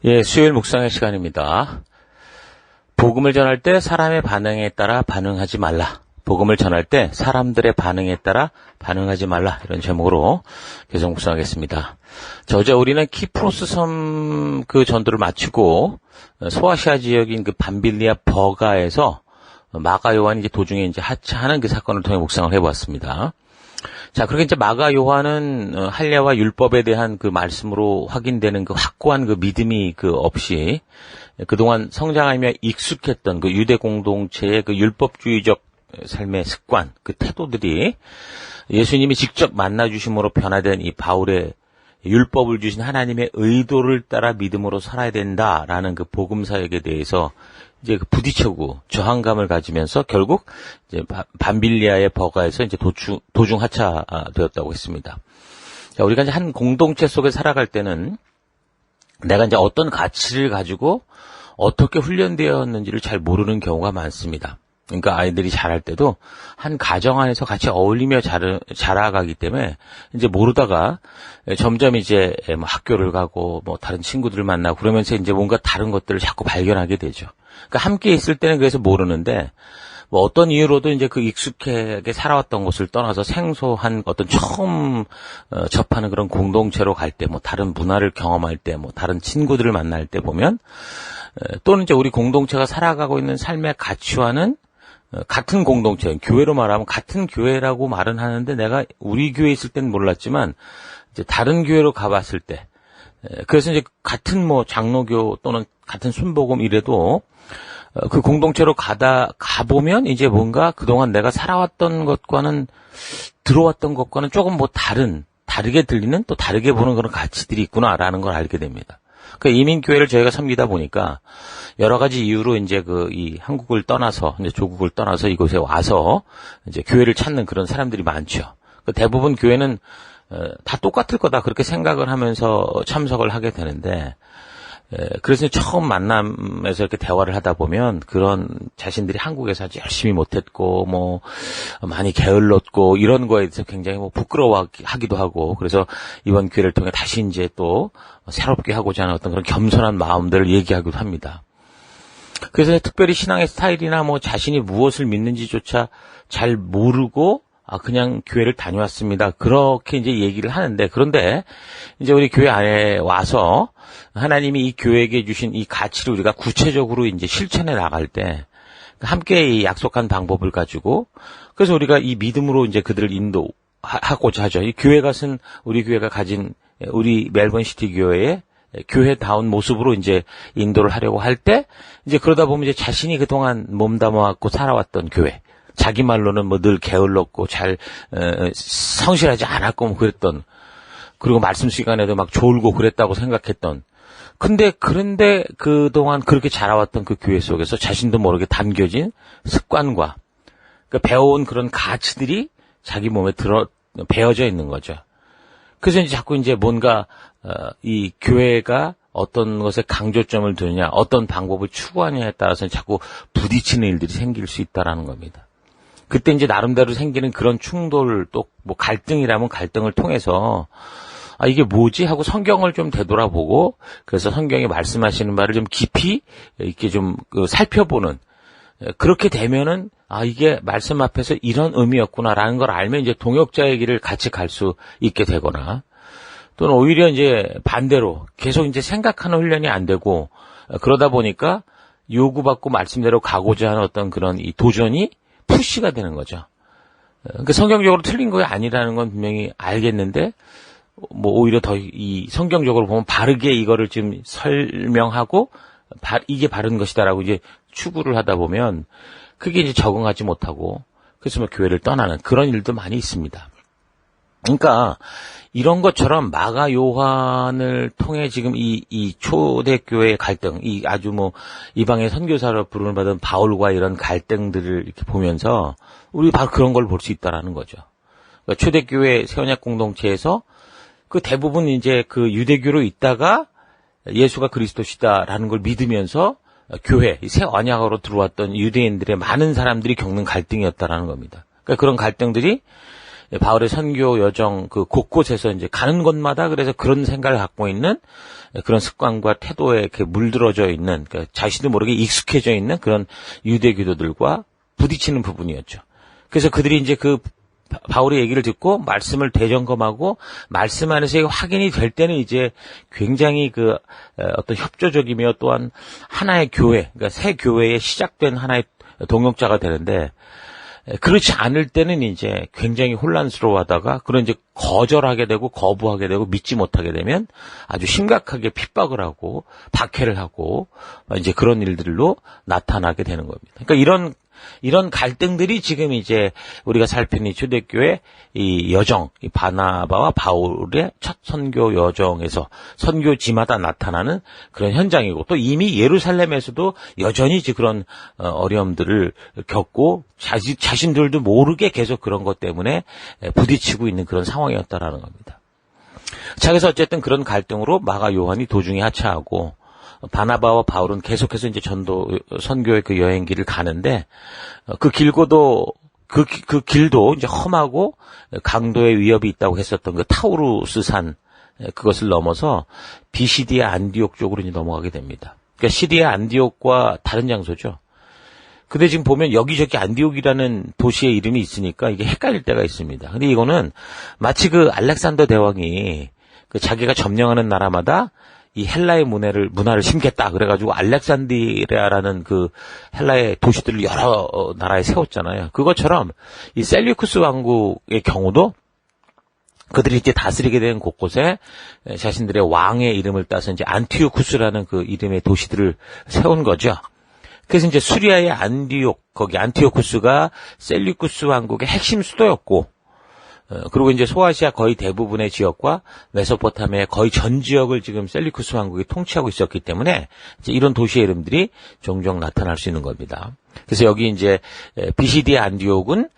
예, 수요일 묵상의 시간입니다. 복음을 전할 때 사람의 반응에 따라 반응하지 말라. 복음을 전할 때 사람들의 반응에 따라 반응하지 말라. 이런 제목으로 계속 묵상하겠습니다. 자, 어제 우리는 키프로스 섬 그 전도를 마치고 소아시아 지역인 그 밤빌리아 버가에서 마가 요한이 이제 도중에 이제 하차하는 그 사건을 통해 묵상을 해보았습니다. 자, 그렇게 이제 마가 요한은 할례와 율법에 대한 그 말씀으로 확인되는 그 확고한 그 믿음이 그 없이 그동안 성장하며 익숙했던 그 유대 공동체의 그 율법주의적 삶의 습관, 그 태도들이 예수님이 직접 만나주심으로 변화된 이 바울의 율법을 주신 하나님의 의도를 따라 믿음으로 살아야 된다라는 그 복음 사역에 대해서 이제 부딪히고 저항감을 가지면서 결국 이제 밤빌리아의 버가에서 이제 도중 하차되었다고 했습니다. 자, 우리가 이제 한 공동체 속에 살아갈 때는 내가 이제 어떤 가치를 가지고 어떻게 훈련되었는지를 잘 모르는 경우가 많습니다. 그러니까 아이들이 자랄 때도 한 가정 안에서 같이 어울리며 자라가기 때문에 이제 모르다가 점점 이제 뭐 학교를 가고 뭐 다른 친구들을 만나고 그러면서 이제 뭔가 다른 것들을 자꾸 발견하게 되죠. 그러니까 함께 있을 때는 그래서 모르는데 뭐 어떤 이유로도 이제 그 익숙하게 살아왔던 곳을 떠나서 생소한 어떤 처음 접하는 그런 공동체로 갈 때 뭐 다른 문화를 경험할 때 뭐 다른 친구들을 만날 때 보면 또는 이제 우리 공동체가 살아가고 있는 삶의 가치와는 같은 공동체, 교회로 말하면 같은 교회라고 말은 하는데 내가 우리 교회에 있을 때는 몰랐지만 이제 다른 교회로 가봤을 때 그래서 이제 같은 뭐 장로교 또는 같은 순복음 이래도 그 공동체로 가보면 이제 뭔가 그동안 내가 살아왔던 것과는 들어왔던 것과는 조금 뭐 다르게 들리는 또 다르게 보는 그런 가치들이 있구나라는 걸 알게 됩니다. 그 이민교회를 저희가 섬기다 보니까 여러 가지 이유로 이제 이 한국을 떠나서 이제 조국을 떠나서 이곳에 와서 이제 교회를 찾는 그런 사람들이 많죠. 그 대부분 교회는 다 똑같을 거다 그렇게 생각을 하면서 참석을 하게 되는데 그래서 처음 만남에서 이렇게 대화를 하다 보면 그런 자신들이 한국에서 아주 열심히 못했고 뭐 많이 게을렀고 이런 거에 대해서 굉장히 뭐 부끄러워하기도 하고 그래서 이번 기회를 통해 다시 이제 또 새롭게 하고자 하는 어떤 그런 겸손한 마음들을 얘기하기도 합니다. 그래서 특별히 신앙의 스타일이나 뭐 자신이 무엇을 믿는지조차 잘 모르고 그냥 교회를 다녀왔습니다. 그렇게 이제 얘기를 하는데 그런데 이제 우리 교회 안에 와서 하나님이 이 교회에게 주신 이 가치를 우리가 구체적으로 이제 실천해 나갈 때 함께 이 약속한 방법을 가지고 그래서 우리가 이 믿음으로 이제 그들을 인도하고자 하죠. 이 교회가 우리 교회가 가진 우리 멜번 시티 교회의 교회다운 모습으로 이제 인도를 하려고 할 때 이제 그러다 보면 이제 자신이 그동안 몸담아왔고 살아왔던 교회 자기 말로는 뭐 늘 게을렀고 잘 성실하지 않았고 뭐 그랬던 그리고 말씀 시간에도 막 졸고 그랬다고 생각했던 그런데 그동안 그렇게 자라왔던 그 교회 속에서 자신도 모르게 담겨진 습관과 그러니까 배워온 그런 가치들이 자기 몸에 배어져 있는 거죠. 그래서 이제 자꾸 이제 뭔가 이 교회가 어떤 것에 강조점을 두느냐, 어떤 방법을 추구하느냐에 따라서 자꾸 부딪히는 일들이 생길 수 있다라는 겁니다. 그때 이제 나름대로 생기는 그런 충돌 또 뭐 갈등이라면 갈등을 통해서 이게 뭐지 하고 성경을 좀 되돌아보고 그래서 성경이 말씀하시는 바를 좀 깊이 이렇게 좀 살펴보는 그렇게 되면은 이게 말씀 앞에서 이런 의미였구나라는 걸 알면 이제 동역자의 길을 같이 갈 수 있게 되거나 또는 오히려 이제 반대로 계속 이제 생각하는 훈련이 안 되고 그러다 보니까 요구받고 말씀대로 가고자 하는 어떤 그런 이 도전이 푸시가 되는 거죠. 그러니까 성경적으로 틀린 거 아니라는 건 분명히 알겠는데 뭐 오히려 더 이 성경적으로 보면 바르게 이거를 지금 설명하고 이게 바른 것이다라고 이제 추구를 하다 보면 그게 이제 적응하지 못하고 그래서 뭐 교회를 떠나는 그런 일도 많이 있습니다. 그러니까 이런 것처럼 마가 요한을 통해 지금 이 초대교회의 갈등, 이 아주 뭐 이방의 선교사로 부름을 받은 바울과 이런 갈등들을 이렇게 보면서 우리 바로 그런 걸 볼 수 있다라는 거죠. 그러니까 초대교회 세언약 공동체에서 그 대부분 이제 그 유대교로 있다가 예수가 그리스도시다라는 걸 믿으면서 교회, 새 언약으로 들어왔던 유대인들의 많은 사람들이 겪는 갈등이었다라는 겁니다. 그러니까 그런 갈등들이 바울의 선교 여정 그 곳곳에서 이제 가는 곳마다 그래서 그런 생각을 갖고 있는 그런 습관과 태도에 이렇게 물들어져 있는, 그러니까 자신도 모르게 익숙해져 있는 그런 유대 교도들과 부딪히는 부분이었죠. 그래서 그들이 이제 그 바울의 얘기를 듣고 말씀을 되점검하고 말씀 안에서 확인이 될 때는 이제 굉장히 그 어떤 협조적이며 또한 하나의 교회, 그러니까 새 교회에 시작된 하나의 동역자가 되는데, 그렇지 않을 때는 이제 굉장히 혼란스러워하다가 그런 이제 거절하게 되고 거부하게 되고 믿지 못하게 되면 아주 심각하게 핍박을 하고 박해를 하고 이제 그런 일들로 나타나게 되는 겁니다. 그러니까 이런 갈등들이 지금 이제 우리가 살피는 초대교회 이 여정, 이 바나바와 바울의 첫 선교 여정에서 선교지마다 나타나는 그런 현장이고, 또 이미 예루살렘에서도 여전히 이제 그런 어려움들을 겪고 자신들도 모르게 계속 그런 것 때문에 부딪히고 있는 그런 상황이었다라는 겁니다. 자, 그래서 어쨌든 그런 갈등으로 마가 요한이 도중에 하차하고 바나바와 바울은 계속해서 이제 선교의 그 여행길을 가는데, 그 길고도, 그 길도 이제 험하고 강도의 위협이 있다고 했었던 그 타우루스 산, 그것을 넘어서 비시디아 안디옥 쪽으로 이제 넘어가게 됩니다. 그러니까 시리아 안디옥과 다른 장소죠. 근데 지금 보면 여기저기 안디옥이라는 도시의 이름이 있으니까 이게 헷갈릴 때가 있습니다. 근데 이거는 마치 그 알렉산더 대왕이 그 자기가 점령하는 나라마다 이 헬라의 문화를 심겠다. 그래가지고 알렉산드리아라는 그 헬라의 도시들을 여러 나라에 세웠잖아요. 그것처럼 이 셀류쿠스 왕국의 경우도 그들이 이제 다스리게 된 곳곳에 자신들의 왕의 이름을 따서 이제 안티오쿠스라는 그 이름의 도시들을 세운 거죠. 그래서 이제 수리아의 안디옥, 거기 안티오쿠스가 셀류쿠스 왕국의 핵심 수도였고, 그리고 이제 소아시아 거의 대부분의 지역과 메소포타미아의 거의 전 지역을 지금 셀류쿠스 왕국이 통치하고 있었기 때문에 이제 이런 도시의 이름들이 종종 나타날 수 있는 겁니다. 그래서 여기 이제 비시디아 안디옥은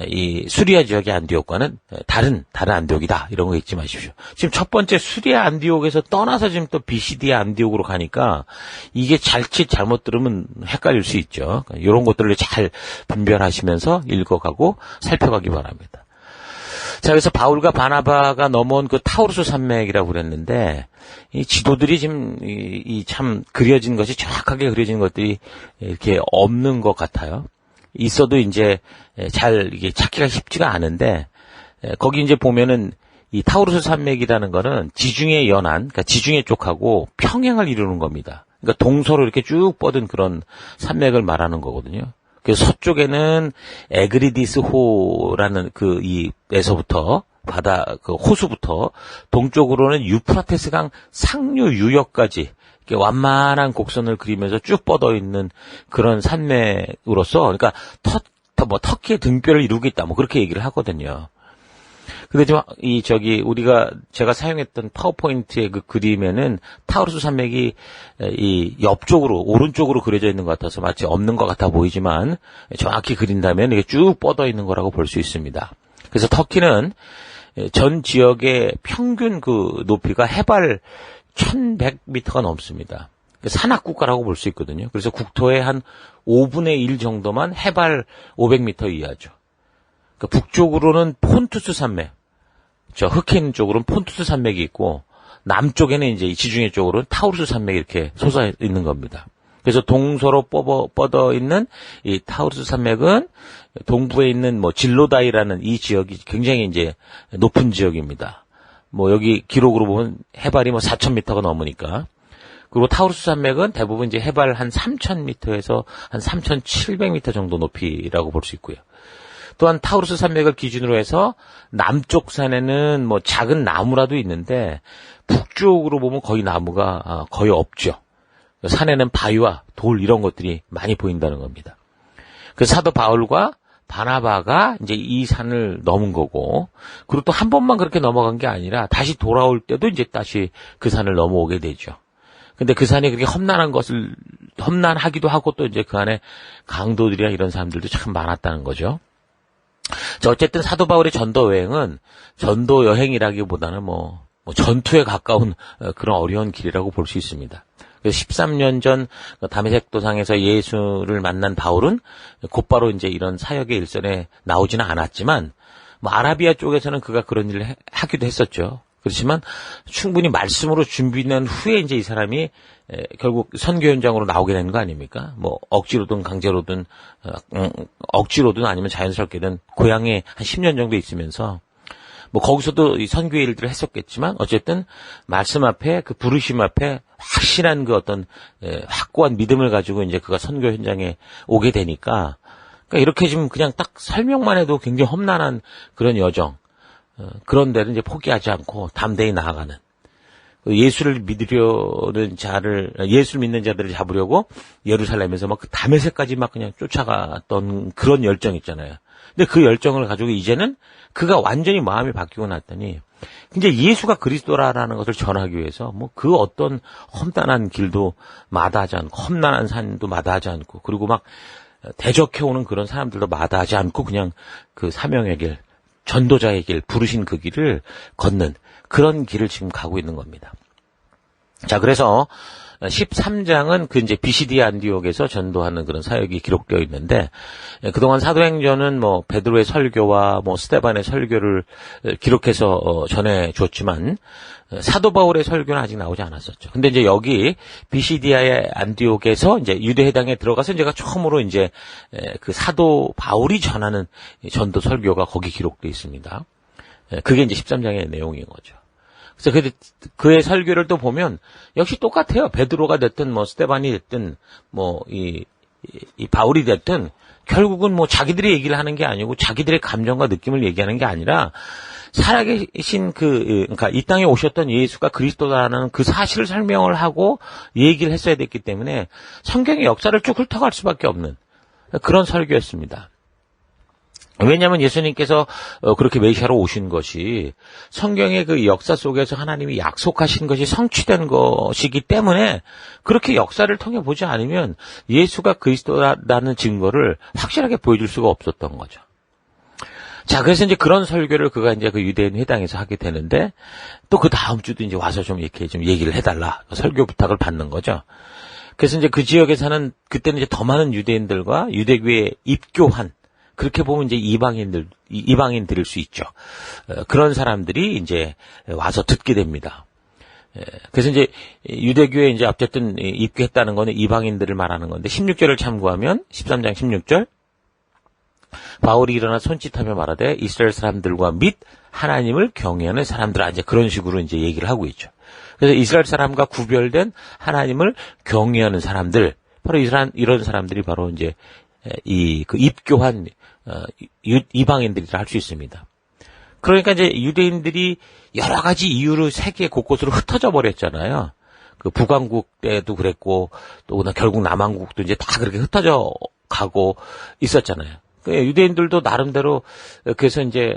이 수리아 지역의 안디옥과는 다른 안디옥이다. 이런 거 잊지 마십시오. 지금 첫 번째 수리아 안디옥에서 떠나서 지금 또 비시디아 안디옥으로 가니까 이게 잘못 들으면 헷갈릴 수 있죠. 이런 것들을 잘 분별하시면서 읽어가고 살펴가기 바랍니다. 자, 그래서 바울과 바나바가 넘어온 그 타우루스 산맥이라고 그랬는데, 이 지도들이 지금 참 그려진 것이 정확하게 그려진 것들이 이렇게 없는 것 같아요. 있어도 이제 잘 이게 찾기가 쉽지가 않은데, 거기 이제 보면은 이 타우루스 산맥이라는 거는 지중해 연안, 그러니까 지중해 쪽하고 평행을 이루는 겁니다. 그러니까 동서로 이렇게 쭉 뻗은 그런 산맥을 말하는 거거든요. 그래서 서쪽에는 에그리디스호라는 에서부터 그 호수부터 동쪽으로는 유프라테스강 상류 유역까지 이렇게 완만한 곡선을 그리면서 쭉 뻗어 있는 그런 산맥으로서, 그러니까 터키의 등뼈를 이루고 있다, 뭐 그렇게 얘기를 하거든요. 근데 제가 사용했던 파워포인트의 그 그림에는 타우루스 산맥이 이 옆쪽으로, 오른쪽으로 그려져 있는 것 같아서 마치 없는 것 같아 보이지만 정확히 그린다면 이게 쭉 뻗어 있는 거라고 볼 수 있습니다. 그래서 터키는 전 지역의 평균 그 높이가 해발 1100m가 넘습니다. 산악국가라고 볼 수 있거든요. 그래서 국토의 한 5분의 1 정도만 해발 500m 이하죠. 그러니까 북쪽으로는 폰투스 산맥, 흑해인 쪽으로는 폰투스 산맥이 있고, 남쪽에는 이제 이 지중해 쪽으로는 타우루스 산맥이 이렇게 솟아 있는 겁니다. 그래서 동서로 뻗어 있는 이 타우루스 산맥은 동부에 있는 진로다이라는 이 지역이 굉장히 이제 높은 지역입니다. 여기 기록으로 보면 해발이 4,000m가 넘으니까. 그리고 타우루스 산맥은 대부분 이제 해발 한 3,000m에서 한 3,700m 정도 높이라고 볼 수 있고요. 또한 타우루스 산맥을 기준으로 해서 남쪽 산에는 작은 나무라도 있는데 북쪽으로 보면 거의 나무가 거의 없죠. 산에는 바위와 돌 이런 것들이 많이 보인다는 겁니다. 그래서 사도 바울과 바나바가 이제 이 산을 넘은 거고, 그리고 또 한 번만 그렇게 넘어간 게 아니라 다시 돌아올 때도 이제 다시 그 산을 넘어오게 되죠. 근데 그 산이 그렇게 험난하기도 하고 또 이제 그 안에 강도들이나 이런 사람들도 참 많았다는 거죠. 자, 어쨌든 사도 바울의 전도 여행은 전도 여행이라기보다는 전투에 가까운 그런 어려운 길이라고 볼 수 있습니다. 그래서 13년 전 다메섹 도상에서 예수를 만난 바울은 곧바로 이제 이런 사역의 일선에 나오지는 않았지만, 뭐 아라비아 쪽에서는 그가 그런 일을 하기도 했었죠. 그렇지만 충분히 말씀으로 준비된 후에 이제 이 사람이 결국 선교 현장으로 나오게 되는 거 아닙니까? 뭐 억지로든 강제로든 억지로든 아니면 자연스럽게든 고향에 한 10년 정도 있으면서 뭐 거기서도 이 선교의 일들을 했었겠지만 어쨌든 말씀 앞에 그 부르심 앞에 확실한 그 어떤 확고한 믿음을 가지고 이제 그가 선교 현장에 오게 되니까 그러니까 이렇게 지금 그냥 딱 설명만 해도 굉장히 험난한 그런 여정. 그런 데를 이제 포기하지 않고 담대히 나아가는 예수를 믿으려는 예수를 믿는 자들을 잡으려고 예루살렘에서 막 그 다메섹까지 막 그냥 쫓아갔던 그런 열정 있잖아요. 근데 그 열정을 가지고 이제는 그가 완전히 마음이 바뀌고 났더니 이제 예수가 그리스도라는 것을 전하기 위해서 뭐 그 어떤 험난한 길도 마다하지 않고 험난한 산도 마다하지 않고 그리고 막 대적해오는 그런 사람들도 마다하지 않고 그냥 그 사명의 길 전도자의 길, 부르신 그 길을 걷는 그런 길을 지금 가고 있는 겁니다. 자, 그래서 13장은 그 이제 비시디아 안디옥에서 전도하는 그런 사역이 기록되어 있는데 그동안 사도행전은 뭐 베드로의 설교와 뭐 스데반의 설교를 기록해서 전해 줬지만 사도 바울의 설교는 아직 나오지 않았었죠. 근데 이제 여기 비시디아의 안디옥에서 이제 유대 회당에 들어가서 제가 처음으로 이제 그 사도 바울이 전하는 전도 설교가 거기 기록되어 있습니다. 그게 이제 13장의 내용인 거죠. 그래서 그의 설교를 또 보면 역시 똑같아요. 베드로가 됐든 뭐 스데반이 됐든 뭐 이 바울이 됐든 결국은 뭐 자기들의 얘기를 하는 게 아니고 자기들의 감정과 느낌을 얘기하는 게 아니라 살아계신 그러니까 이 땅에 오셨던 예수가 그리스도다라는 그 사실을 설명을 하고 얘기를 했어야 됐기 때문에 성경의 역사를 쭉 훑어갈 수밖에 없는 그런 설교였습니다. 왜냐하면 예수님께서 그렇게 메시아로 오신 것이 성경의 그 역사 속에서 하나님이 약속하신 것이 성취된 것이기 때문에 그렇게 역사를 통해 보지 않으면 예수가 그리스도라는 증거를 확실하게 보여줄 수가 없었던 거죠. 자, 그래서 이제 그런 설교를 그가 이제 그 유대인 회당에서 하게 되는데 또 그 다음 주도 이제 와서 좀 이렇게 좀 얘기를 해달라 설교 부탁을 받는 거죠. 그래서 이제 그 지역에 사는 그때는 이제 더 많은 유대인들과 유대교에 입교한 그렇게 보면 이제 이방인들일 수 있죠. 그런 사람들이 이제 와서 듣게 됩니다. 그래서 이제 유대교에 이제 어쨌든 입교했다는 거는 이방인들을 말하는 건데 16절을 참고하면 13장 16절 바울이 일어나 손짓하며 말하되 이스라엘 사람들과 및 하나님을 경외하는 사람들아 이제 그런 식으로 이제 얘기를 하고 있죠. 그래서 이스라엘 사람과 구별된 하나님을 경외하는 사람들 바로 이런 사람들이 바로 이제 그 입교한 이방인들이라 할 수 있습니다. 그러니까 이제 유대인들이 여러 가지 이유로 세계 곳곳으로 흩어져 버렸잖아요. 그 북왕국 때도 그랬고 또 결국 남왕국도 이제 다 그렇게 흩어져 가고 있었잖아요. 유대인들도 나름대로 그래서 이제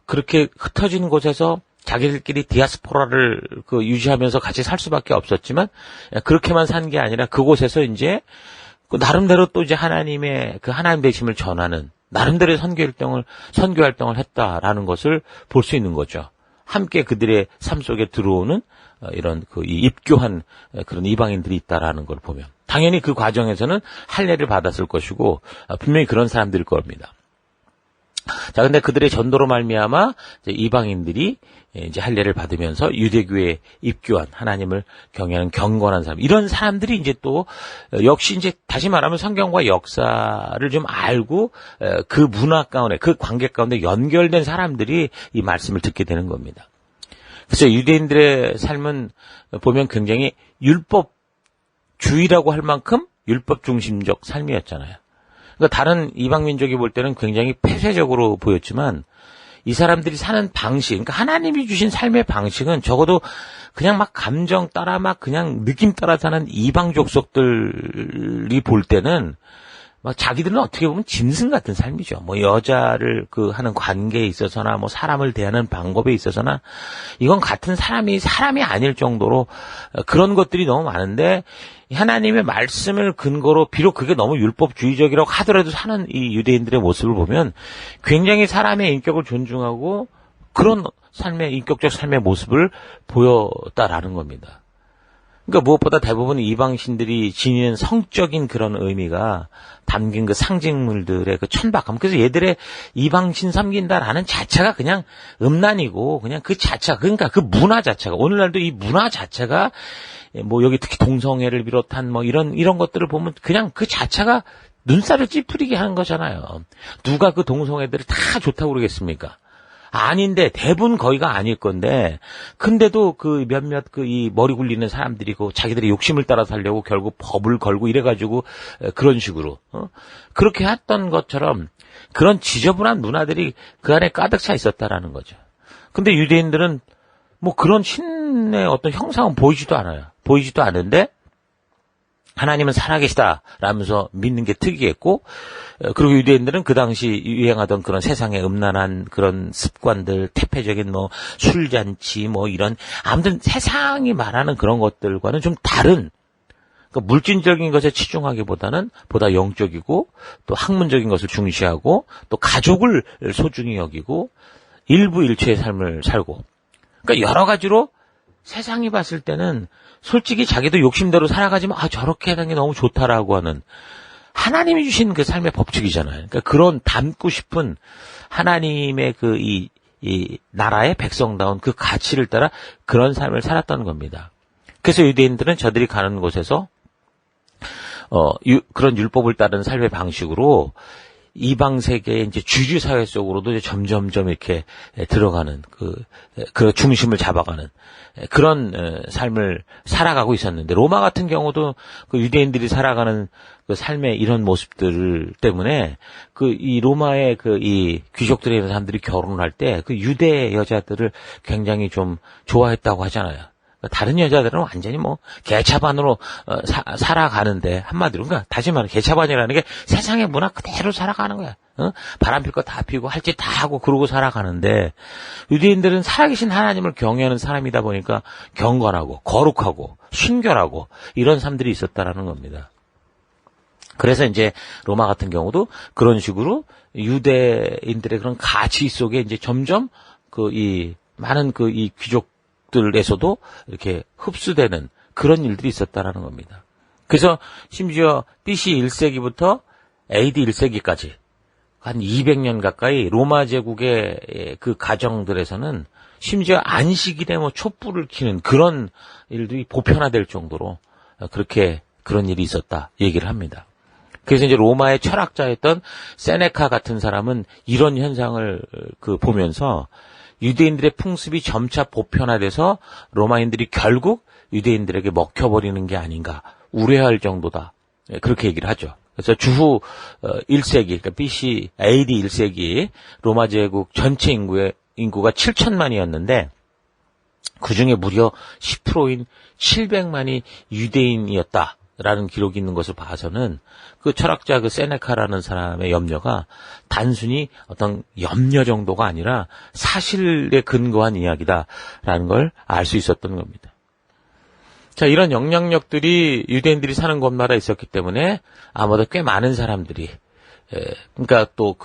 그렇게 흩어진 곳에서 자기들끼리 디아스포라를 유지하면서 같이 살 수밖에 없었지만 그렇게만 산 게 아니라 그곳에서 이제 나름대로 또 이제 하나님의 그 하나님 되심을 전하는 나름대로의 선교 활동을 했다라는 것을 볼 수 있는 거죠. 함께 그들의 삶 속에 들어오는 이런 입교한 그런 이방인들이 있다라는 걸 보면 당연히 그 과정에서는 할례를 받았을 것이고 분명히 그런 사람들일 겁니다. 자, 근데 그들의 전도로 말미암아 이제 이방인들이 이제 할례를 받으면서 유대교에 입교한 하나님을 경외하는 경건한 사람 이런 사람들이 이제 또 역시 이제 다시 말하면 성경과 역사를 좀 알고 그 문화 가운데 그 관계 가운데 연결된 사람들이 이 말씀을 듣게 되는 겁니다. 그래서 유대인들의 삶은 보면 굉장히 율법주의라고 할 만큼 율법 중심적 삶이었잖아요. 그러니까 다른 이방 민족이 볼 때는 굉장히 폐쇄적으로 보였지만 이 사람들이 사는 방식, 그러니까 하나님이 주신 삶의 방식은 적어도 그냥 막 감정 따라 막 그냥 느낌 따라 사는 이방 족속들이 볼 때는 막 자기들은 어떻게 보면 짐승 같은 삶이죠. 뭐 여자를 하는 관계에 있어서나 뭐 사람을 대하는 방법에 있어서나 이건 같은 사람이 아닐 정도로 그런 것들이 너무 많은데 하나님의 말씀을 근거로 비록 그게 너무 율법주의적이라고 하더라도 사는 이 유대인들의 모습을 보면 굉장히 사람의 인격을 존중하고 그런 인격적 삶의 모습을 보였다라는 겁니다. 그러니까 무엇보다 대부분 이방신들이 지니는 성적인 그런 의미가 담긴 그 상징물들의 그 천박함. 그래서 얘들의 이방신 섬긴다라는 자체가 그냥 음란이고 그냥 그 자체가 그러니까 그 문화 자체가 오늘날도 이 문화 자체가 뭐 여기 특히 동성애를 비롯한 뭐 이런 것들을 보면 그냥 그 자체가 눈살을 찌푸리게 하는 거잖아요. 누가 그 동성애들을 다 좋다고 그러겠습니까? 아닌데 대부분 거의가 아닐 건데 근데도 그 몇몇 그 이 머리 굴리는 사람들이 그 자기들의 욕심을 따라 살려고 결국 법을 걸고 이래가지고 그런 식으로 그렇게 했던 것처럼 그런 지저분한 문화들이 그 안에 가득 차 있었다라는 거죠. 근데 유대인들은 뭐 그런 신의 어떤 형상은 보이지도 않아요. 보이지도 않은데 하나님은 살아계시다라면서 믿는 게 특이했고, 그리고 유대인들은 그 당시 유행하던 그런 세상의 음란한 그런 습관들, 태폐적인 뭐 술잔치 뭐 이런 아무튼 세상이 말하는 그런 것들과는 좀 다른, 그러니까 물질적인 것에 치중하기보다는 보다 영적이고 또 학문적인 것을 중시하고 또 가족을 소중히 여기고 일부일체의 삶을 살고, 그러니까 여러 가지로 세상이 봤을 때는 솔직히 자기도 욕심대로 살아가지만 저렇게 하는 게 너무 좋다라고 하는 하나님이 주신 그 삶의 법칙이잖아요. 그러니까 그런 닮고 싶은 하나님의 그 이 나라의 백성다운 그 가치를 따라 그런 삶을 살았던 겁니다. 그래서 유대인들은 저들이 가는 곳에서 그런 율법을 따르는 삶의 방식으로 이방 세계의 이제 주류 사회 속으로도 이제 점점점 이렇게 들어가는 그 중심을 잡아가는 그런 삶을 살아가고 있었는데, 로마 같은 경우도 그 유대인들이 살아가는 그 삶의 이런 모습들 때문에 그 이 로마의 그 이 귀족들이라는 사람들이 결혼을 할 때 그 유대 여자들을 굉장히 좀 좋아했다고 하잖아요. 다른 여자들은 완전히 뭐 개차반으로 살아가는데, 한마디로 그러니까 다시 말해 개차반이라는 게 세상의 문화 그대로 살아가는 거야. 바람 필 거 다 피고 할 짓 다 하고 그러고 살아가는데, 유대인들은 살아계신 하나님을 경외하는 사람이다 보니까 경건하고 거룩하고 순결하고 이런 사람들이 있었다라는 겁니다. 그래서 이제 로마 같은 경우도 그런 식으로 유대인들의 그런 가치 속에 이제 점점 그 이 많은 그 이 귀족들에서도 이렇게 흡수되는 그런 일들이 있었다라는 겁니다. 그래서 심지어 BC 1세기부터 AD 1세기까지 한 200년 가까이 로마 제국의 그 가정들에서는 심지어 안식일에 뭐 촛불을 켜는 그런 일들이 보편화될 정도로 그렇게 그런 일이 있었다 얘기를 합니다. 그래서 이제 로마의 철학자였던 세네카 같은 사람은 이런 현상을 보면서 유대인들의 풍습이 점차 보편화돼서 로마인들이 결국 유대인들에게 먹혀버리는 게 아닌가 우려할 정도다. 그렇게 얘기를 하죠. 그래서 주후 1세기, 그러니까 BC AD 1세기 로마 제국 전체 인구가 7천만이었는데 그중에 무려 10%인 700만이 유대인이었다라는 기록이 있는 것을 봐서는 그 철학자 그 세네카라는 사람의 염려가 단순히 어떤 염려 정도가 아니라 사실에 근거한 이야기다라는 걸 알 수 있었던 겁니다. 자, 이런 영향력들이 유대인들이 사는 곳마다 있었기 때문에 아마도 꽤 많은 사람들이, 그러니까 또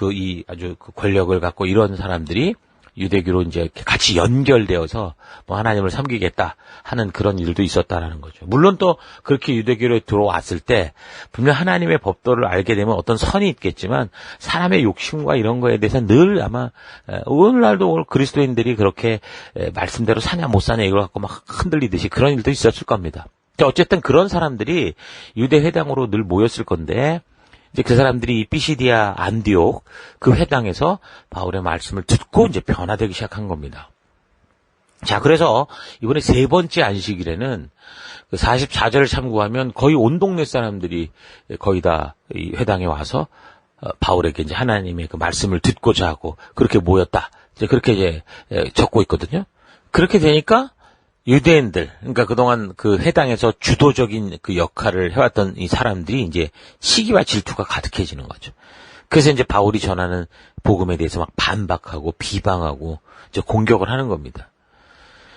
아주 권력을 갖고 이런 사람들이 유대교로 이제 같이 연결되어서 뭐 하나님을 섬기겠다 하는 그런 일도 있었다라는 거죠. 물론 또 그렇게 유대교로 들어왔을 때 분명 하나님의 법도를 알게 되면 어떤 선이 있겠지만 사람의 욕심과 이런 거에 대해서 늘 아마 오늘날도 그리스도인들이 그렇게 말씀대로 사냐 못 사냐 이걸 갖고 막 흔들리듯이 그런 일도 있었을 겁니다. 어쨌든 그런 사람들이 유대 회당으로 늘 모였을 건데, 이제 그 사람들이 피시디아 안디옥 그 회당에서 바울의 말씀을 듣고 이제 변화되기 시작한 겁니다. 자, 그래서 이번에 세 번째 안식일에는 그 44절을 참고하면 거의 온 동네 사람들이 거의 다 이 회당에 와서 바울에게 이제 하나님의 그 말씀을 듣고자 하고 그렇게 모였다. 이제 그렇게 이제 적고 있거든요. 그렇게 되니까 유대인들, 그러니까 그동안 그 회당에서 주도적인 그 역할을 해왔던 이 사람들이 이제 시기와 질투가 가득해지는 거죠. 그래서 이제 바울이 전하는 복음에 대해서 막 반박하고 비방하고 이제 공격을 하는 겁니다.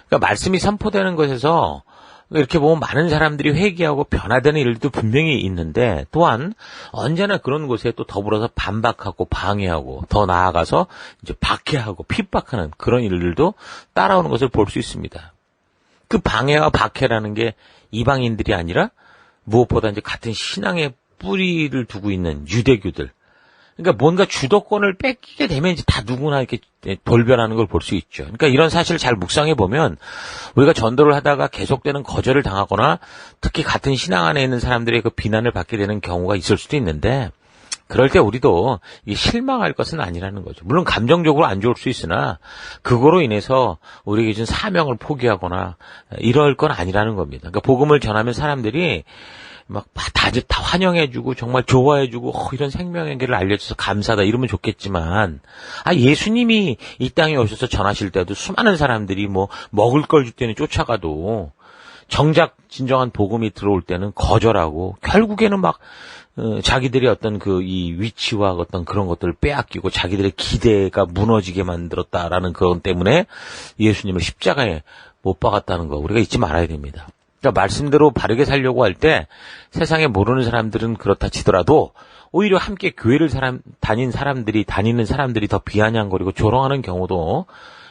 그러니까 말씀이 선포되는 것에서 이렇게 보면 많은 사람들이 회개하고 변화되는 일도 분명히 있는데, 또한 언제나 그런 곳에 또 더불어서 반박하고 방해하고 더 나아가서 이제 박해하고 핍박하는 그런 일들도 따라오는 것을 볼 수 있습니다. 그 방해와 박해라는 게 이방인들이 아니라 무엇보다 이제 같은 신앙의 뿌리를 두고 있는 유대교들. 그러니까 뭔가 주도권을 뺏기게 되면 이제 다 누구나 이렇게 돌변하는 걸 볼 수 있죠. 그러니까 이런 사실을 잘 묵상해 보면 우리가 전도를 하다가 계속되는 거절을 당하거나 특히 같은 신앙 안에 있는 사람들의 그 비난을 받게 되는 경우가 있을 수도 있는데 그럴 때 우리도 실망할 것은 아니라는 거죠. 물론 감정적으로 안 좋을 수 있으나 그거로 인해서 우리에게 준 사명을 포기하거나 이럴 건 아니라는 겁니다. 그러니까 복음을 전하면 사람들이 막 다 환영해주고 정말 좋아해주고 이런 생명의 길을 알려줘서 감사하다 이러면 좋겠지만 예수님이 이 땅에 오셔서 전하실 때도 수많은 사람들이 뭐 먹을 걸 줄 때는 쫓아가도 정작 진정한 복음이 들어올 때는 거절하고 결국에는 막 자기들의 어떤 이 위치와 어떤 그런 것들을 빼앗기고 자기들의 기대가 무너지게 만들었다라는 그것 때문에 예수님을 십자가에 못 박았다는 거 우리가 잊지 말아야 됩니다. 그러니까 말씀대로 바르게 살려고 할 때 세상에 모르는 사람들은 그렇다 치더라도 오히려 함께 교회를 다니는 사람들이 더 비아냥거리고 조롱하는 경우도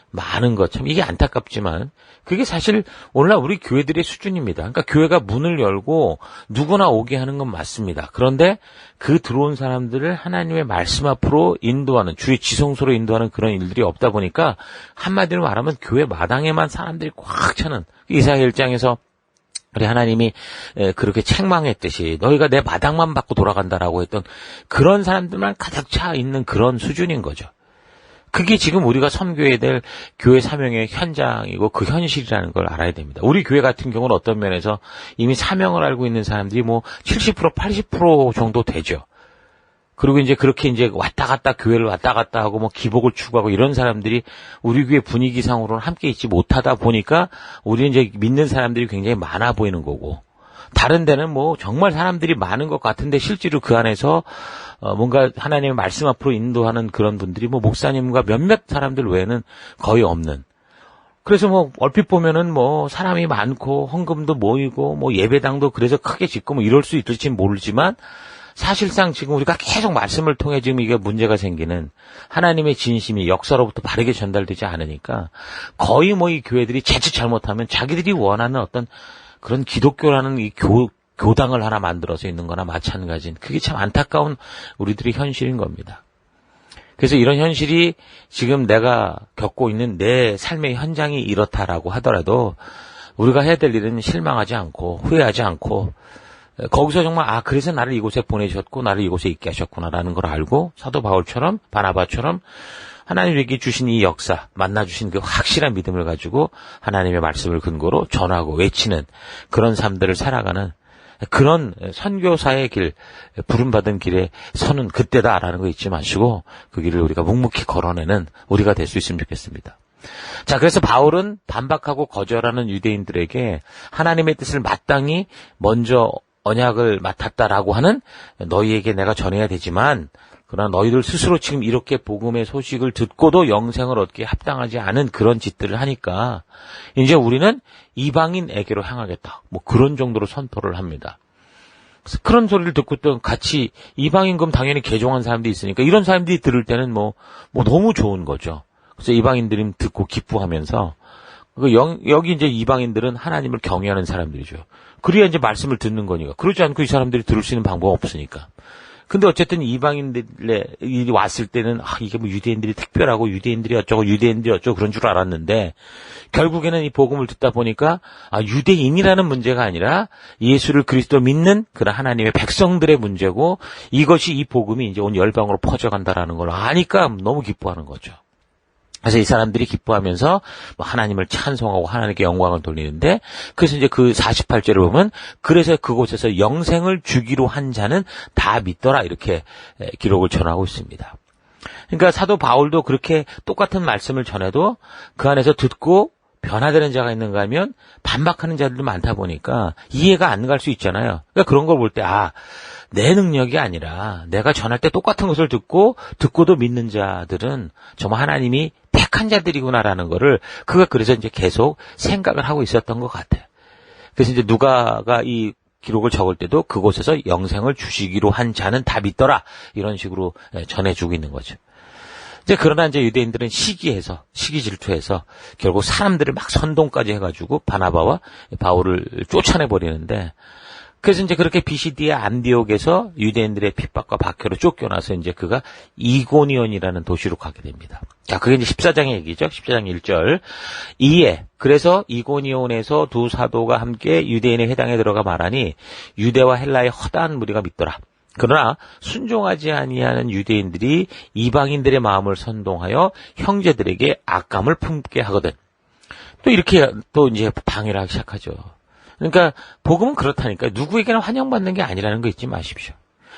많은 것. 참 이게 안타깝지만 그게 사실 오늘날 우리 교회들의 수준입니다. 그러니까 교회가 문을 열고 누구나 오게 하는 건 맞습니다. 그런데 그 들어온 사람들을 하나님의 말씀 앞으로 인도하는 주의 지성소로 인도하는 그런 일들이 없다 보니까 한마디로 말하면 교회 마당에만 사람들이 꽉 차는 이사야 1장에서 우리 하나님이 그렇게 책망했듯이 너희가 내 마당만 받고 돌아간다라고 했던 그런 사람들만 가득 차 있는 그런 수준인 거죠. 그게 지금 우리가 섬겨야 될 교회 사명의 현장이고 그 현실이라는 걸 알아야 됩니다. 우리 교회 같은 경우는 어떤 면에서 이미 사명을 알고 있는 사람들이 뭐 70%, 80% 정도 되죠. 그리고 이제 그렇게 이제 왔다 갔다 교회를 왔다 갔다 하고 뭐 기복을 추구하고 이런 사람들이 우리 교회 분위기상으로는 함께 있지 못하다 보니까 우리 이제 믿는 사람들이 굉장히 많아 보이는 거고 다른 데는 뭐 정말 사람들이 많은 것 같은데 실제로 그 안에서 뭔가 하나님의 말씀 앞으로 인도하는 그런 분들이 뭐 목사님과 몇몇 사람들 외에는 거의 없는. 그래서 뭐 얼핏 보면은 뭐 사람이 많고 헌금도 모이고 뭐 예배당도 그래서 크게 짓고 뭐 이럴 수 있을지 모르지만 사실상 지금 우리가 계속 말씀을 통해 지금 이게 문제가 생기는 하나님의 진심이 역사로부터 바르게 전달되지 않으니까 거의 뭐 이 교회들이 자칫 잘못하면 자기들이 원하는 어떤 그런 기독교라는 이 교당을 하나 만들어서 있는 거나 마찬가지인 그게 참 안타까운 우리들의 현실인 겁니다. 그래서 이런 현실이 지금 내가 겪고 있는 내 삶의 현장이 이렇다라고 하더라도 우리가 해야 될 일은 실망하지 않고 후회하지 않고 거기서 정말 그래서 나를 이곳에 보내셨고 나를 이곳에 있게 하셨구나라는 걸 알고 사도 바울처럼 바나바처럼 하나님에게 주신 이 역사 만나주신 그 확실한 믿음을 가지고 하나님의 말씀을 근거로 전하고 외치는 그런 삶들을 살아가는 그런 선교사의 길 부름받은 길에 서는 그때다라는 거 잊지 마시고 그 길을 우리가 묵묵히 걸어내는 우리가 될 수 있으면 좋겠습니다. 자, 그래서 바울은 반박하고 거절하는 유대인들에게 하나님의 뜻을 마땅히 먼저 언약을 맡았다라고 하는 너희에게 내가 전해야 되지만 그러나 너희들 스스로 지금 이렇게 복음의 소식을 듣고도 영생을 얻기에 합당하지 않은 그런 짓들을 하니까 이제 우리는 이방인에게로 향하겠다. 뭐 그런 정도로 선포를 합니다. 그래서 그런 소리를 듣고 또 같이 이방인 그럼 당연히 개종한 사람들이 있으니까 이런 사람들이 들을 때는 뭐 너무 좋은 거죠. 그래서 이방인들이 듣고 기뻐하면서 여기 이제 이방인들은 하나님을 경외하는 사람들이죠. 그래야 이제 말씀을 듣는 거니까. 그러지 않고 이 사람들이 들을 수 있는 방법 없으니까. 근데 어쨌든 이방인들이 왔을 때는 이게 뭐 유대인들이 특별하고 유대인들이 어쩌고 그런 줄 알았는데 결국에는 이 복음을 듣다 보니까 유대인이라는 문제가 아니라 예수를 그리스도 믿는 그런 하나님의 백성들의 문제고 이것이 이 복음이 이제 온 열방으로 퍼져간다라는 걸 아니까 너무 기뻐하는 거죠. 그래서 이 사람들이 기뻐하면서 하나님을 찬송하고 하나님께 영광을 돌리는데 그래서 이제 그 48절을 보면 그래서 그곳에서 영생을 주기로 한 자는 다 믿더라 이렇게 기록을 전하고 있습니다. 그러니까 사도 바울도 그렇게 똑같은 말씀을 전해도 그 안에서 듣고 변화되는 자가 있는가 하면 반박하는 자들도 많다 보니까 이해가 안 갈 수 있잖아요. 그러니까 그런 걸 볼 때 내 능력이 아니라 내가 전할 때 똑같은 것을 듣고도 믿는 자들은 정말 하나님이 택한 자들이구나라는 거를 그가 그래서 이제 계속 생각을 하고 있었던 것 같아요. 그래서 이제 누가가 이 기록을 적을 때도 그곳에서 영생을 주시기로 한 자는 다 믿더라 이런 식으로 전해주고 있는 거죠. 이제 그러나 이제 유대인들은 시기 질투해서 결국 사람들을 막 선동까지 해가지고 바나바와 바울을 쫓아내 버리는데, 그래서 이제 그렇게 비시디아 안디옥에서 유대인들의 핍박과 박해로 쫓겨나서 이제 그가 이고니온이라는 도시로 가게 됩니다. 자, 그게 이제 14장의 얘기죠. 14장 1절. 이에 그래서 이고니온에서 두 사도가 함께 유대인의 회당에 들어가 말하니 유대와 헬라의 허다한 무리가 믿더라. 그러나 순종하지 아니하는 유대인들이 이방인들의 마음을 선동하여 형제들에게 악감을 품게 하거든. 또 이렇게 또 이제 방해를 하기 시작하죠. 그러니까 복음은 그렇다니까. 누구에게나 환영받는 게 아니라는 거 잊지 마십시오.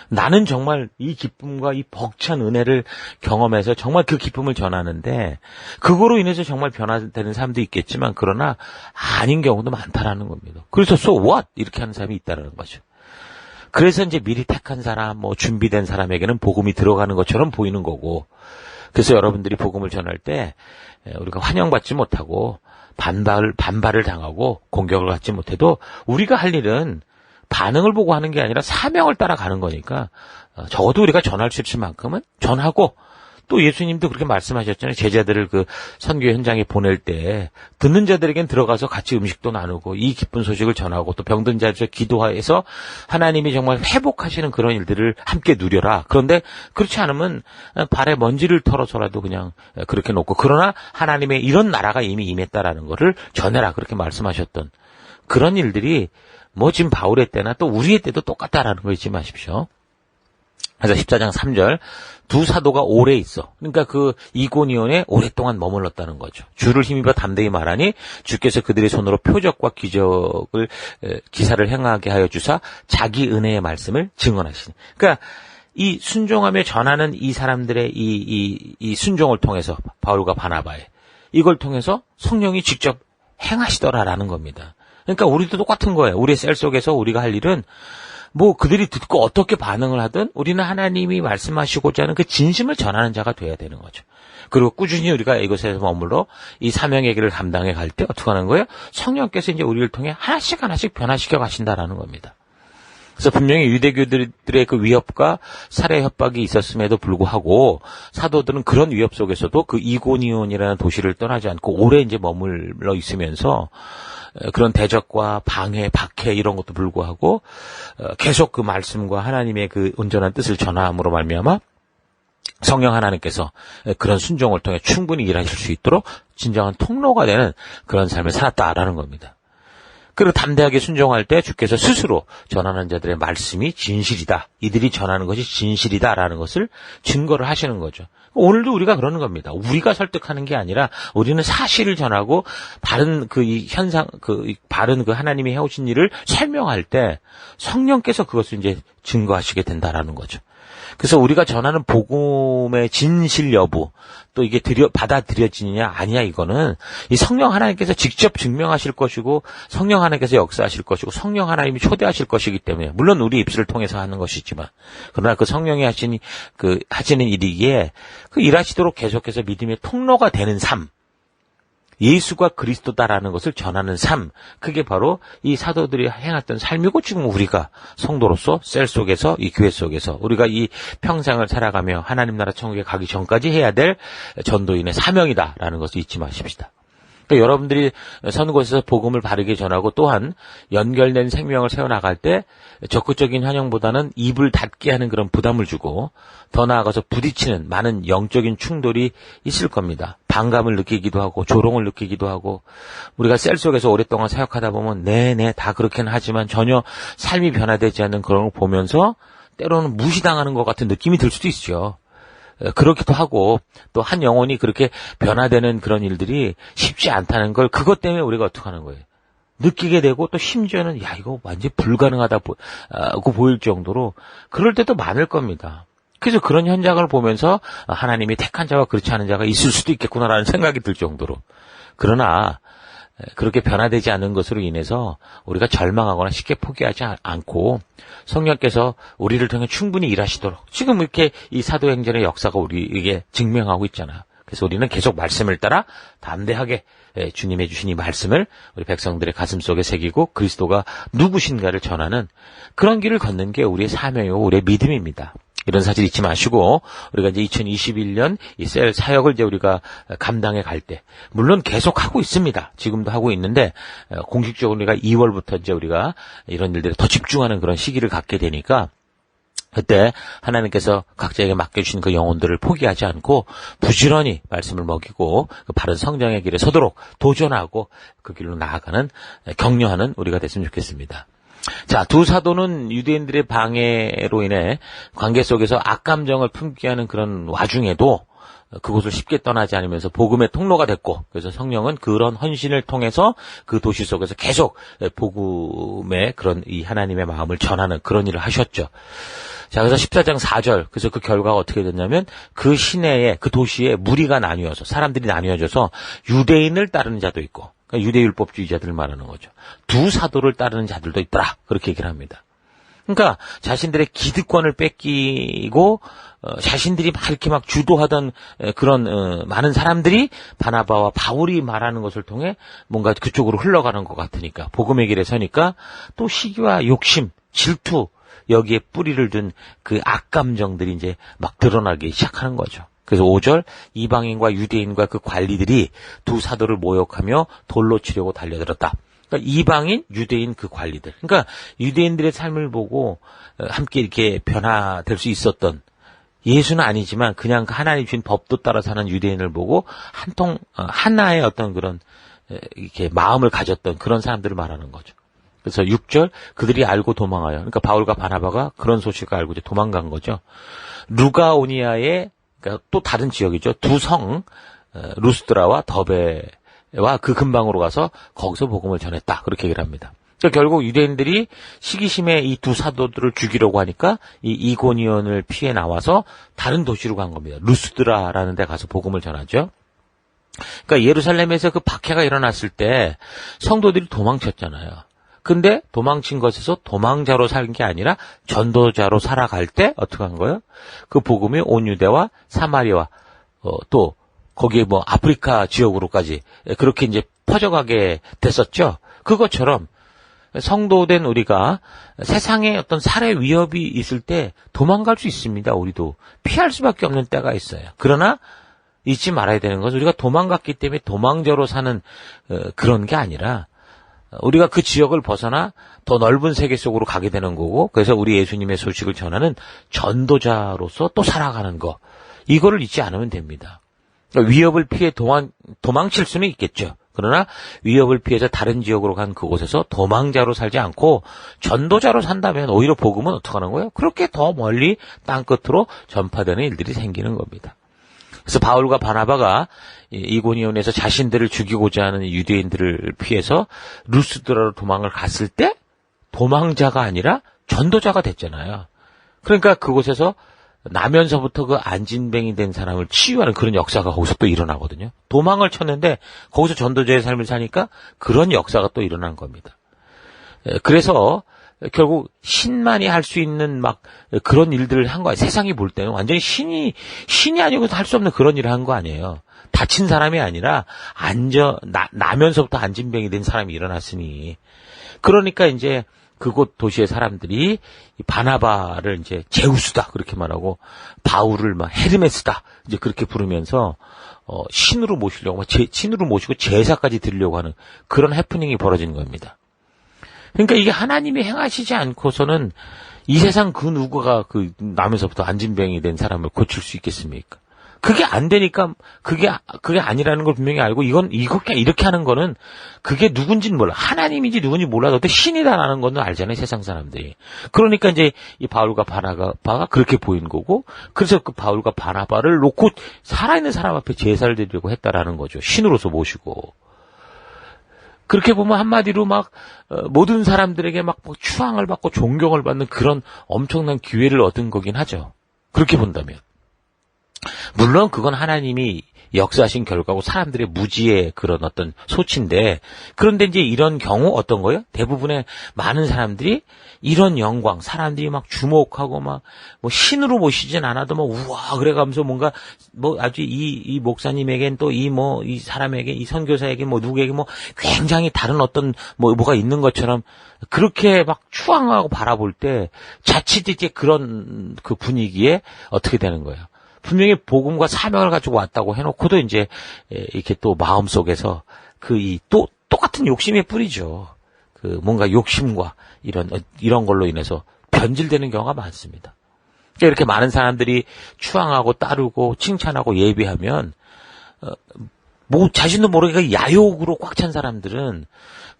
나는 정말 이 기쁨과 이 벅찬 은혜를 경험해서 정말 그 기쁨을 전하는데, 그거로 인해서 정말 변화되는 사람도 있겠지만, 그러나 아닌 경우도 많다라는 겁니다. 그래서 so what? 이렇게 하는 사람이 있다는 거죠. 그래서 이제 미리 택한 사람, 준비된 사람에게는 복음이 들어가는 것처럼 보이는 거고, 그래서 여러분들이 복음을 전할 때 우리가 환영받지 못하고 반발을 당하고 공격을 받지 못해도 우리가 할 일은 반응을 보고 하는 게 아니라 사명을 따라가는 거니까 적어도 우리가 전할 수 있을 만큼은 전하고, 또 예수님도 그렇게 말씀하셨잖아요. 제자들을 그 선교 현장에 보낼 때 듣는 자들에겐 들어가서 같이 음식도 나누고 이 기쁜 소식을 전하고, 또 병든 자들 기도해서 하나님이 정말 회복하시는 그런 일들을 함께 누려라. 그런데 그렇지 않으면 발에 먼지를 털어서라도 그냥 그렇게 놓고, 그러나 하나님의 이런 나라가 이미 임했다라는 거를 전해라. 그렇게 말씀하셨던 그런 일들이 지금 바울의 때나 또 우리의 때도 똑같다라는 거 잊지 마십시오. 그래서 14장 3절, 두 사도가 오래 있어. 그러니까 그 이고니온에 오랫동안 머물렀다는 거죠. 주를 힘입어 담대히 말하니 주께서 그들의 손으로 표적과 기사를 행하게 하여 주사 자기 은혜의 말씀을 증언하시니. 그러니까 이 순종하며 전하는 이 사람들의 이 순종을 통해서, 바울과 바나바의 이걸 통해서 성령이 직접 행하시더라라는 겁니다. 그러니까 우리도 똑같은 거예요. 우리의 셀 속에서 우리가 할 일은 그들이 듣고 어떻게 반응을 하든 우리는 하나님이 말씀하시고자 하는 그 진심을 전하는 자가 돼야 되는 거죠. 그리고 꾸준히 우리가 이곳에서 머물러 이 사명의 길을 감당해 갈 때 어떻게 하는 거예요? 성령께서 이제 우리를 통해 하나씩 변화시켜 가신다라는 겁니다. 그래서 분명히 유대교들의 그 위협과 살해 협박이 있었음에도 불구하고 사도들은 그런 위협 속에서도 그 이고니온이라는 도시를 떠나지 않고 오래 이제 머물러 있으면서 그런 대적과 방해, 박해 이런 것도 불구하고 계속 그 말씀과 하나님의 그 온전한 뜻을 전함으로 말미암아 성령 하나님께서 그런 순종을 통해 충분히 일하실 수 있도록 진정한 통로가 되는 그런 삶을 살았다라는 겁니다. 그리고 담대하게 순종할 때 주께서 스스로 전하는 자들의 말씀이 진실이다, 이들이 전하는 것이 진실이다라는 것을 증거를 하시는 거죠. 오늘도 우리가 그러는 겁니다. 우리가 설득하는 게 아니라 우리는 사실을 전하고 바른 바른 그 하나님이 해오신 일을 설명할 때 성령께서 그것을 이제 증거하시게 된다라는 거죠. 그래서 우리가 전하는 복음의 진실 여부, 또 이게 받아들여지느냐 아니냐, 이거는 이 성령 하나님께서 직접 증명하실 것이고 성령 하나님께서 역사하실 것이고 성령 하나님이 초대하실 것이기 때문에, 물론 우리 입술을 통해서 하는 것이지만, 그러나 그 성령이 하시는 일이기에 그 일하시도록 계속해서 믿음의 통로가 되는 삶, 예수가 그리스도다라는 것을 전하는 삶, 그게 바로 이 사도들이 행했던 삶이고, 지금 우리가 성도로서 셀 속에서, 이 교회 속에서 우리가 이 평생을 살아가며 하나님 나라 천국에 가기 전까지 해야 될 전도인의 사명이다라는 것을 잊지 마십시다. 그러니까 여러분들이 서는 곳에서 복음을 바르게 전하고 또한 연결된 생명을 세워나갈 때 적극적인 환영보다는 입을 닫게 하는 그런 부담을 주고, 더 나아가서 부딪히는 많은 영적인 충돌이 있을 겁니다. 반감을 느끼기도 하고 조롱을 느끼기도 하고, 우리가 셀 속에서 오랫동안 사역하다 보면 네네 다 그렇게는 하지만 전혀 삶이 변화되지 않는 그런 걸 보면서 때로는 무시당하는 것 같은 느낌이 들 수도 있죠. 그렇기도 하고, 또 한 영혼이 그렇게 변화되는 그런 일들이 쉽지 않다는 걸, 그것 때문에 우리가 어떻게 하는 거예요? 느끼게 되고, 또 심지어는 이거 완전히 불가능하다고 보일 정도로 그럴 때도 많을 겁니다. 그래서 그런 현장을 보면서 하나님이 택한 자와 그렇지 않은 자가 있을 수도 있겠구나라는 생각이 들 정도로. 그러나 그렇게 변화되지 않는 것으로 인해서 우리가 절망하거나 쉽게 포기하지 않고 성령께서 우리를 통해 충분히 일하시도록, 지금 이렇게 이 사도행전의 역사가 우리에게 증명하고 있잖아요. 그래서 우리는 계속 말씀을 따라 담대하게 주님의 주신 이 말씀을 우리 백성들의 가슴 속에 새기고 그리스도가 누구신가를 전하는 그런 길을 걷는 게 우리의 사명이고 우리의 믿음입니다. 이런 사실 잊지 마시고 우리가 이제 2021년 이 셀 사역을 이제 우리가 감당해 갈 때 물론 계속 하고 있습니다. 지금도 하고 있는데 공식적으로 우리가 2월부터 이제 우리가 이런 일들에 더 집중하는 그런 시기를 갖게 되니까 그때 하나님께서 각자에게 맡겨주신 그 영혼들을 포기하지 않고 부지런히 말씀을 먹이고 그 바른 성장의 길에 서도록 도전하고 그 길로 나아가는 격려하는 우리가 됐으면 좋겠습니다. 자, 두 사도는 유대인들의 방해로 인해 관계 속에서 악감정을 품게 하는 그런 와중에도 그곳을 쉽게 떠나지 않으면서 복음의 통로가 됐고, 그래서 성령은 그런 헌신을 통해서 그 도시 속에서 계속 복음의 그런 이 하나님의 마음을 전하는 그런 일을 하셨죠. 자, 그래서 14장 4절, 그래서 그 결과가 어떻게 됐냐면 그 시내에, 그 도시에 무리가 나뉘어서, 사람들이 나뉘어져서 유대인을 따르는 자도 있고, 그러니까 유대율법주의자들을 말하는 거죠. 두 사도를 따르는 자들도 있더라. 그렇게 얘기를 합니다. 그러니까 자신들의 기득권을 뺏기고 자신들이 막 이렇게 막 주도하던 그런 많은 사람들이 바나바와 바울이 말하는 것을 통해 뭔가 그쪽으로 흘러가는 것 같으니까 복음의 길에 서니까 또 시기와 욕심, 질투 여기에 뿌리를 둔 그 악감정들이 이제 막 드러나기 시작하는 거죠. 그래서 5절 이방인과 유대인과 그 관리들이 두 사도를 모욕하며 돌로 치려고 달려들었다. 그러니까 이방인, 유대인 그 관리들. 그러니까 유대인들의 삶을 보고 함께 이렇게 변화될 수 있었던 예수는 아니지만 그냥 하나님 주신 법도 따라 사는 유대인을 보고 하나의 어떤 그런 이렇게 마음을 가졌던 그런 사람들을 말하는 거죠. 그래서 6절 그들이 알고 도망하여. 그러니까 바울과 바나바가 그런 소식을 알고 이제 도망간 거죠. 루가오니아의 그러니까 또 다른 지역이죠. 두 성 루스드라와 더베와 그 근방으로 가서 거기서 복음을 전했다. 그렇게 얘기를 합니다. 그러니까 결국 유대인들이 시기심에 이 두 사도들을 죽이려고 하니까 이 이고니온을 피해 나와서 다른 도시로 간 겁니다. 루스드라라는 데 가서 복음을 전하죠. 그러니까 예루살렘에서 그 박해가 일어났을 때 성도들이 도망쳤잖아요. 근데 도망친 것에서 도망자로 산 게 아니라 전도자로 살아갈 때 어떻게 한 거예요? 그 복음이 온 유대와 사마리아와 또 거기에 뭐 아프리카 지역으로까지 그렇게 이제 퍼져가게 됐었죠. 그것처럼 성도된 우리가 세상에 어떤 살해 위협이 있을 때 도망갈 수 있습니다. 우리도 피할 수밖에 없는 때가 있어요. 그러나 잊지 말아야 되는 것은 우리가 도망갔기 때문에 도망자로 사는 그런 게 아니라 우리가 그 지역을 벗어나 더 넓은 세계 속으로 가게 되는 거고, 그래서 우리 예수님의 소식을 전하는 전도자로서 또 살아가는 거, 이거를 잊지 않으면 됩니다. 그러니까 위협을 피해 도망칠 수는 있겠죠. 그러나 위협을 피해서 다른 지역으로 간 그곳에서 도망자로 살지 않고 전도자로 산다면 오히려 복음은 어떻게 하는 거예요? 그렇게 더 멀리 땅끝으로 전파되는 일들이 생기는 겁니다. 그래서 바울과 바나바가 이고니온에서 자신들을 죽이고자 하는 유대인들을 피해서 루스드라로 도망을 갔을 때 도망자가 아니라 전도자가 됐잖아요. 그러니까 그곳에서 나면서부터 그 안진뱅이 된 사람을 치유하는 그런 역사가 거기서 또 일어나거든요. 도망을 쳤는데 거기서 전도자의 삶을 사니까 그런 역사가 또 일어난 겁니다. 그래서 결국 신만이 할 수 있는 막 그런 일들을 한 거예요. 세상이 볼 때는 완전히 신이 아니고 할 수 없는 그런 일을 한 거 아니에요. 다친 사람이 아니라 나면서부터 안진병이 된 사람이 일어났으니. 그러니까 이제 그곳 도시의 사람들이 바나바를 이제 제우스다 그렇게 말하고 바울을 막 헤르메스다 이제 그렇게 부르면서 신으로 모시려고 신으로 모시고 제사까지 드리려고 하는 그런 해프닝이 벌어진 겁니다. 그러니까 이게 하나님이 행하시지 않고서는 이 세상 그 누구가 그 나면서부터 안진병이 된 사람을 고칠 수 있겠습니까? 그게 안 되니까 그게 아니라는 걸 분명히 알고 이렇게 하는 거는 그게 누군지는 몰라. 하나님인지 누군지 몰라도 신이다라는 거는 알잖아요, 세상 사람들이. 그러니까 이제 이 바울과 바나바가 그렇게 보인 거고, 그래서 그 바울과 바나바를 놓고 살아있는 사람 앞에 제사를 드리려고 했다라는 거죠. 신으로서 모시고. 그렇게 보면 한마디로 막 모든 사람들에게 막 추앙을 받고 존경을 받는 그런 엄청난 기회를 얻은 거긴 하죠. 그렇게 본다면. 물론 그건 하나님이 역사하신 결과고 사람들의 무지의 그런 어떤 소치인데, 그런데 이제 이런 경우 어떤 거예요? 대부분의 많은 사람들이 이런 영광, 사람들이 막 주목하고 막 뭐 신으로 모시진 않아도 뭐 우와 그래가면서 뭔가 뭐 아주 이 목사님에겐 또 이 사람에게 이 선교사에게 뭐 누구에게 뭐 굉장히 다른 어떤 뭐가 있는 것처럼 그렇게 막 추앙하고 바라볼 때 자칫 이제 그런 그 분위기에 어떻게 되는 거예요? 분명히 복음과 사명을 가지고 왔다고 해놓고도 이제 이렇게 또 마음속에서 또 똑같은 욕심의 뿌리죠. 그 뭔가 욕심과 이런 걸로 인해서 변질되는 경우가 많습니다. 그러니까 이렇게 많은 사람들이 추앙하고 따르고 칭찬하고 예비하면 뭐 자신도 모르게 야욕으로 꽉 찬 사람들은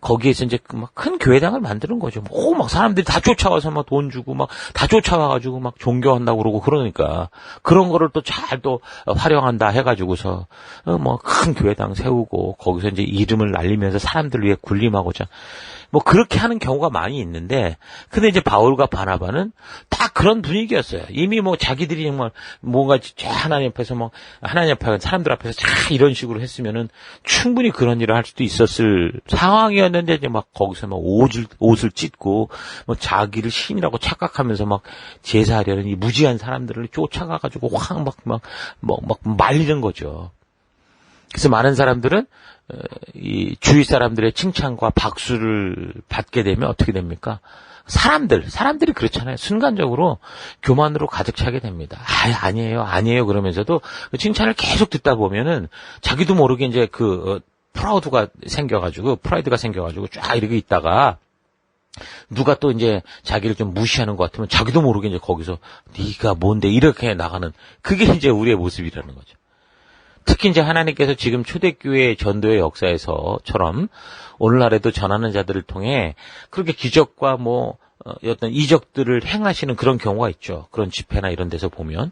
거기에서 이제 막 큰 교회당을 만드는 거죠. 막 사람들이 다 쫓아와서 막 돈 주고 막 다 쫓아와가지고 막 종교한다고 그러고 그러니까 그런 거를 또 잘 또 활용한다 해가지고서 뭐 큰 교회당 세우고 거기서 이제 이름을 날리면서 사람들 위해 군림하고자 뭐 그렇게 하는 경우가 많이 있는데, 근데 이제 바울과 바나바는 딱 그런 분위기였어요. 이미 뭐 자기들이 정말 뭔가 하나님 앞에서 뭐 하나님 앞에 사람들 앞에서 자 이런 식으로 했으면은 충분히 그런 일을 할 수도 있었을 상황이었는데 이제 막 거기서 막 옷을 찢고 뭐 자기를 신이라고 착각하면서 막 제사하려는 이 무지한 사람들을 쫓아가가지고 확 막 말리는 거죠. 그래서 많은 사람들은 이 주위 사람들의 칭찬과 박수를 받게 되면 어떻게 됩니까? 사람들이 그렇잖아요. 순간적으로 교만으로 가득 차게 됩니다. 아니에요 그러면서도 그 칭찬을 계속 듣다 보면은 자기도 모르게 이제 프라이드가 생겨가지고 쫙 이렇게 있다가 누가 또 이제 자기를 좀 무시하는 것 같으면 자기도 모르게 이제 거기서 네가 뭔데 이렇게 나가는, 그게 이제 우리의 모습이라는 거죠. 특히 이제 하나님께서 지금 초대교회 전도의 역사에서처럼 오늘날에도 전하는 자들을 통해 그렇게 기적과 어떤 이적들을 행하시는 그런 경우가 있죠. 그런 집회나 이런 데서 보면.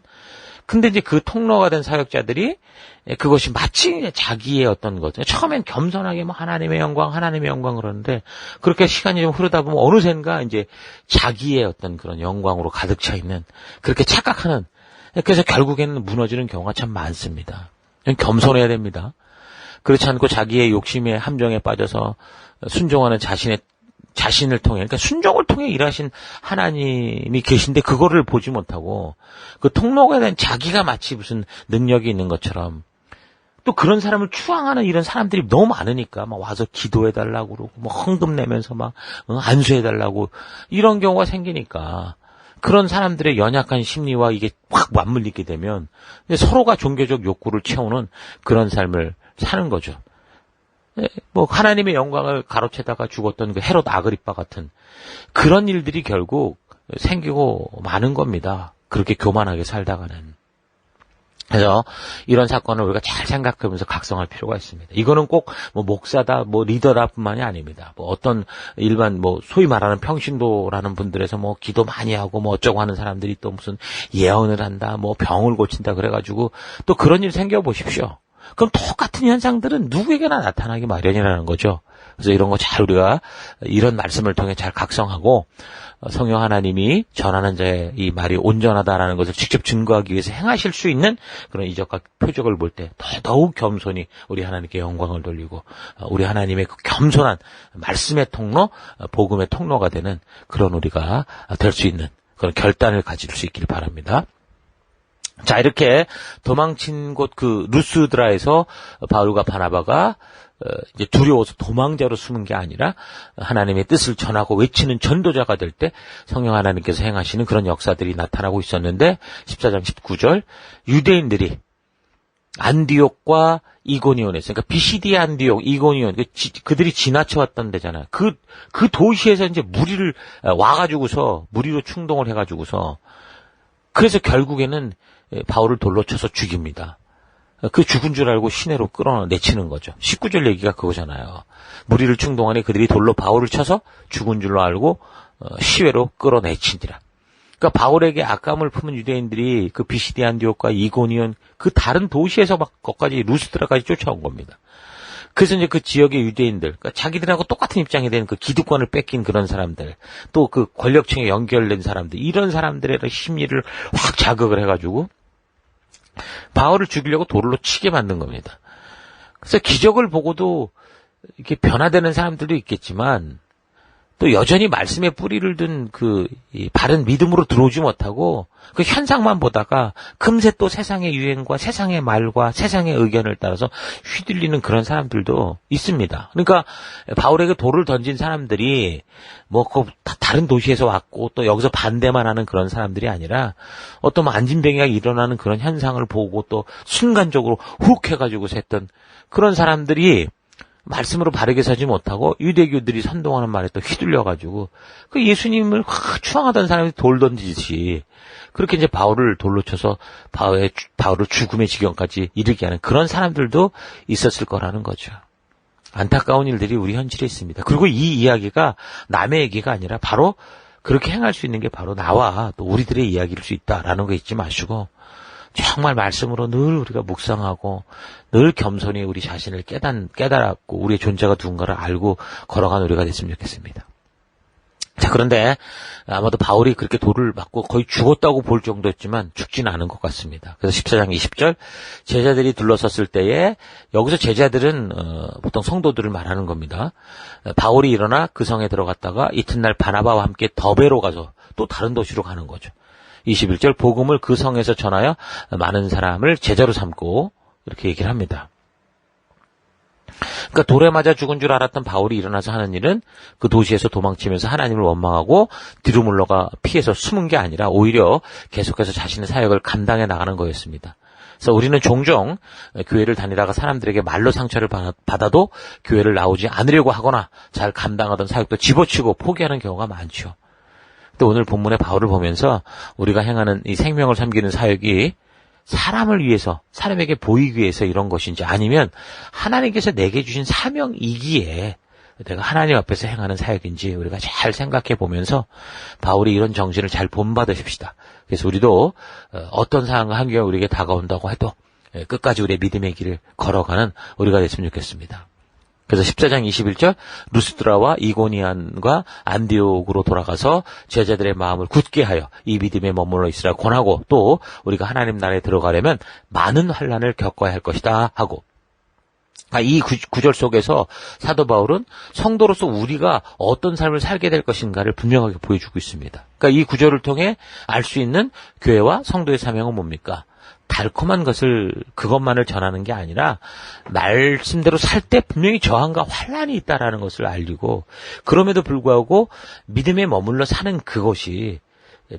근데 이제 그 통로가 된 사역자들이 그것이 마치 자기의 어떤 거죠. 처음엔 겸손하게 하나님의 영광 그러는데 그렇게 시간이 좀 흐르다 보면 어느샌가 이제 자기의 어떤 그런 영광으로 가득 차 있는, 그렇게 착각하는, 그래서 결국에는 무너지는 경우가 참 많습니다. 겸손해야 됩니다. 그렇지 않고 자기의 욕심의 함정에 빠져서 순종하는 자신을 통해, 그러니까 순종을 통해 일하신 하나님이 계신데 그거를 보지 못하고 그 통로가 된 자기가 마치 무슨 능력이 있는 것처럼, 또 그런 사람을 추앙하는 이런 사람들이 너무 많으니까 막 와서 기도해달라고 그러고 헌금 내면서 안수해달라고 이런 경우가 생기니까 그런 사람들의 연약한 심리와 이게 확 맞물리게 되면 서로가 종교적 욕구를 채우는 그런 삶을 사는 거죠. 하나님의 영광을 가로채다가 죽었던 그 헤롯 아그리파 같은 그런 일들이 결국 생기고 마는 겁니다. 그렇게 교만하게 살다가는. 그래서 이런 사건을 우리가 잘 생각하면서 각성할 필요가 있습니다. 이거는 꼭 목사다, 리더다 뿐만이 아닙니다. 어떤 일반 소위 말하는 평신도라는 분들에서 기도 많이 하고 어쩌고 하는 사람들이 또 무슨 예언을 한다, 병을 고친다 그래가지고 또 그런 일 생겨보십시오. 그럼 똑같은 현상들은 누구에게나 나타나기 마련이라는 거죠. 그래서 이런 거 잘 우리가 이런 말씀을 통해 잘 각성하고 성령 하나님이 전하는 자의 이 말이 온전하다라는 것을 직접 증거하기 위해서 행하실 수 있는 그런 이적과 표적을 볼 때 더더욱 겸손히 우리 하나님께 영광을 돌리고 우리 하나님의 그 겸손한 말씀의 통로, 복음의 통로가 되는 그런 우리가 될 수 있는 그런 결단을 가질 수 있기를 바랍니다. 자, 이렇게 도망친 곳 루스드라에서 바울과 바나바가 이제 두려워서 도망자로 숨은 게 아니라 하나님의 뜻을 전하고 외치는 전도자가 될 때 성령 하나님께서 행하시는 그런 역사들이 나타나고 있었는데 14장 19절 유대인들이 안디옥과 이고니온에서, 그러니까 비시디 안디옥, 이고니온, 그들이 지나쳐왔던 데잖아요. 그 도시에서 이제 무리로 충동을 해가지고서 그래서 결국에는 바울을 돌로 쳐서 죽입니다. 그 죽은 줄 알고 시내로 끌어내치는 거죠. 19절 얘기가 그거잖아요. 무리를 충동하니 그들이 돌로 바울을 쳐서 죽은 줄로 알고 시외로 끌어내치니라. 그러니까 바울에게 악감을 품은 유대인들이 그 비시디 안디옥과 이고니온 그 다른 도시에서 거기까지 루스드라까지 쫓아온 겁니다. 그래서 이제 그 지역의 유대인들, 그러니까 자기들하고 똑같은 입장이 된 그 기득권을 뺏긴 그런 사람들, 또 그 권력층에 연결된 사람들, 이런 사람들의 심리를 확 자극을 해가지고 바울을 죽이려고 돌로 치게 만든 겁니다. 그래서 기적을 보고도 이렇게 변화되는 사람들도 있겠지만 또 여전히 말씀에 뿌리를 둔 이 바른 믿음으로 들어오지 못하고 그 현상만 보다가 금세 또 세상의 유행과 세상의 말과 세상의 의견을 따라서 휘둘리는 그런 사람들도 있습니다. 그러니까 바울에게 돌을 던진 사람들이 다른 도시에서 왔고 또 여기서 반대만 하는 그런 사람들이 아니라 어떤 안진병이가 일어나는 그런 현상을 보고 또 순간적으로 훅 해가지고 샜던 그런 사람들이 말씀으로 바르게 서지 못하고 유대교들이 선동하는 말에 또 휘둘려가지고 그 예수님을 추앙하던 사람이 돌 던지듯이 그렇게 이제 바울을 돌로 쳐서 바울을 죽음의 지경까지 이르게 하는 그런 사람들도 있었을 거라는 거죠. 안타까운 일들이 우리 현실에 있습니다. 그리고 이 이야기가 남의 얘기가 아니라 바로 그렇게 행할 수 있는 게 바로 나와 또 우리들의 이야기일 수 있다라는 거 잊지 마시고 정말 말씀으로 늘 우리가 묵상하고 늘 겸손히 우리 자신을 깨달았고 우리의 존재가 누군가를 알고 걸어간 우리가 됐으면 좋겠습니다. 자, 그런데 아마도 바울이 그렇게 돌을 맞고 거의 죽었다고 볼 정도였지만 죽지는 않은 것 같습니다. 그래서 14장 20절 제자들이 둘러섰을 때에 여기서 제자들은 보통 성도들을 말하는 겁니다. 바울이 일어나 그 성에 들어갔다가 이튿날 바나바와 함께 더베로 가서 또 다른 도시로 가는 거죠. 21절 복음을 그 성에서 전하여 많은 사람을 제자로 삼고 이렇게 얘기를 합니다. 그러니까 돌에 맞아 죽은 줄 알았던 바울이 일어나서 하는 일은 그 도시에서 도망치면서 하나님을 원망하고 뒤로 물러가 피해서 숨은 게 아니라 오히려 계속해서 자신의 사역을 감당해 나가는 거였습니다. 그래서 우리는 종종 교회를 다니다가 사람들에게 말로 상처를 받아도 교회를 나오지 않으려고 하거나 잘 감당하던 사역도 집어치고 포기하는 경우가 많죠. 또 오늘 본문의 바울을 보면서 우리가 행하는 이 생명을 섬기는 사역이 사람을 위해서, 사람에게 보이기 위해서 이런 것인지 아니면 하나님께서 내게 주신 사명이기에 내가 하나님 앞에서 행하는 사역인지 우리가 잘 생각해 보면서 바울이 이런 정신을 잘 본받으십시다. 그래서 우리도 어떤 상황과 환경이 우리에게 다가온다고 해도 끝까지 우리의 믿음의 길을 걸어가는 우리가 됐으면 좋겠습니다. 그래서 14장 21절 루스드라와 이고니안과 안디옥으로 돌아가서 제자들의 마음을 굳게 하여 이 믿음에 머물러 있으라 권하고 또 우리가 하나님 나라에 들어가려면 많은 환난을 겪어야 할 것이다 하고 이 구절 속에서 사도 바울은 성도로서 우리가 어떤 삶을 살게 될 것인가를 분명하게 보여주고 있습니다. 그러니까 이 구절을 통해 알 수 있는 교회와 성도의 사명은 뭡니까? 달콤한 그것만을 전하는 게 아니라 말씀대로 살 때 분명히 저항과 환난이 있다라는 것을 알리고 그럼에도 불구하고 믿음에 머물러 사는 그것이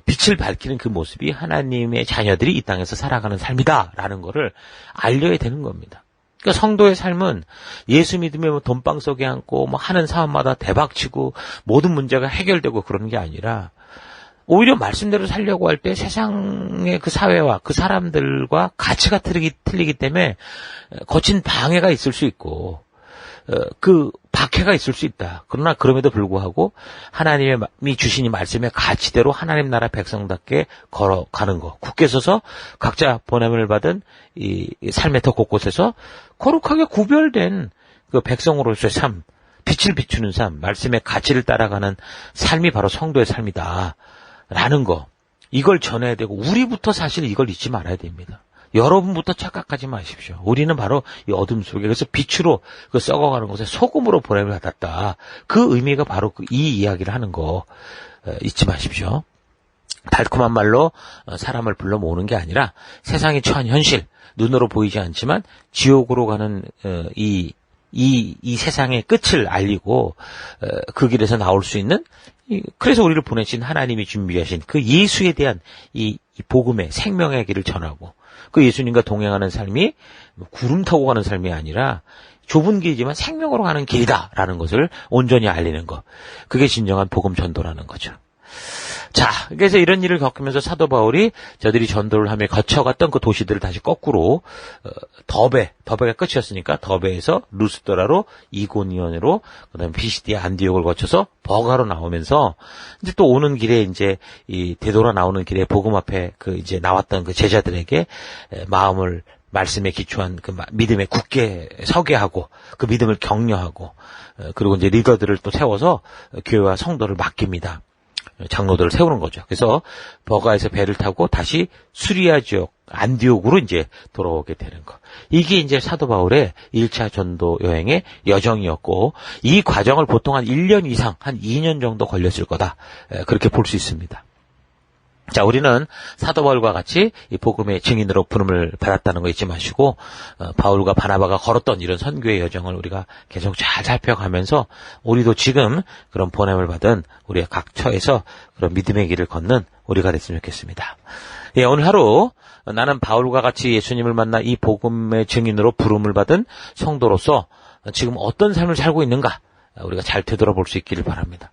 빛을 밝히는 그 모습이 하나님의 자녀들이 이 땅에서 살아가는 삶이다라는 것을 알려야 되는 겁니다. 그러니까 성도의 삶은 예수 믿으면 돈방 속에 앉고 하는 사업마다 대박치고 모든 문제가 해결되고 그러는 게 아니라 오히려 말씀대로 살려고 할 때 세상의 그 사회와 그 사람들과 가치가 틀리기 때문에 거친 방해가 있을 수 있고 그 박해가 있을 수 있다. 그러나 그럼에도 불구하고 하나님이 주신 이 말씀의 가치대로 하나님 나라 백성답게 걸어가는 것. 굳게 서서 각자 보냄을 받은 이 삶의 터 곳곳에서 거룩하게 구별된 그 백성으로서의 삶, 빛을 비추는 삶, 말씀의 가치를 따라가는 삶이 바로 성도의 삶이다. 라는 거. 이걸 전해야 되고 우리부터 사실 이걸 잊지 말아야 됩니다. 여러분부터 착각하지 마십시오. 우리는 바로 이 어둠 속에 그래서 빛으로 그 썩어가는 곳에 소금으로 보냄을 받았다. 그 의미가 바로 이 이야기를 하는 거 잊지 마십시오. 달콤한 말로 사람을 불러 모으는 게 아니라 세상이 처한 현실, 눈으로 보이지 않지만 지옥으로 가는 이 세상의 끝을 알리고 그 길에서 나올 수 있는 그래서 우리를 보내신 하나님이 준비하신 그 예수에 대한 이 복음의 생명의 길을 전하고 그 예수님과 동행하는 삶이 구름 타고 가는 삶이 아니라 좁은 길이지만 생명으로 가는 길이다라는 것을 온전히 알리는 것. 그게 진정한 복음 전도라는 거죠. 자, 그래서 이런 일을 겪으면서 사도 바울이 저들이 전도를 하며 거쳐갔던 그 도시들을 다시 거꾸로 더베가 끝이었으니까 더베에서 루스드라로 이고니온으로 그다음에 피시디아 안디옥을 거쳐서 버가로 나오면서 이제 또 오는 길에 이제 이 되돌아 나오는 길에 복음 앞에 그 이제 나왔던 그 제자들에게 마음을 말씀에 기초한 그 믿음에 굳게 서게 하고 그 믿음을 격려하고 그리고 이제 리더들을 또 세워서 교회와 성도를 맡깁니다. 장로들을 세우는 거죠. 그래서 버가에서 배를 타고 다시 수리아 지역 안디옥으로 이제 돌아오게 되는 것. 이게 이제 사도 바울의 1차 전도 여행의 여정이었고, 이 과정을 보통 한 1년 이상, 한 2년 정도 걸렸을 거다. 그렇게 볼 수 있습니다. 자, 우리는 사도 바울과 같이 이 복음의 증인으로 부름을 받았다는 거 잊지 마시고, 바울과 바나바가 걸었던 이런 선교의 여정을 우리가 계속 잘 살펴가면서, 우리도 지금 그런 보냄을 받은 우리의 각 처에서 그런 믿음의 길을 걷는 우리가 됐으면 좋겠습니다. 예, 오늘 하루 나는 바울과 같이 예수님을 만나 이 복음의 증인으로 부름을 받은 성도로서 지금 어떤 삶을 살고 있는가, 우리가 잘 되돌아볼 수 있기를 바랍니다.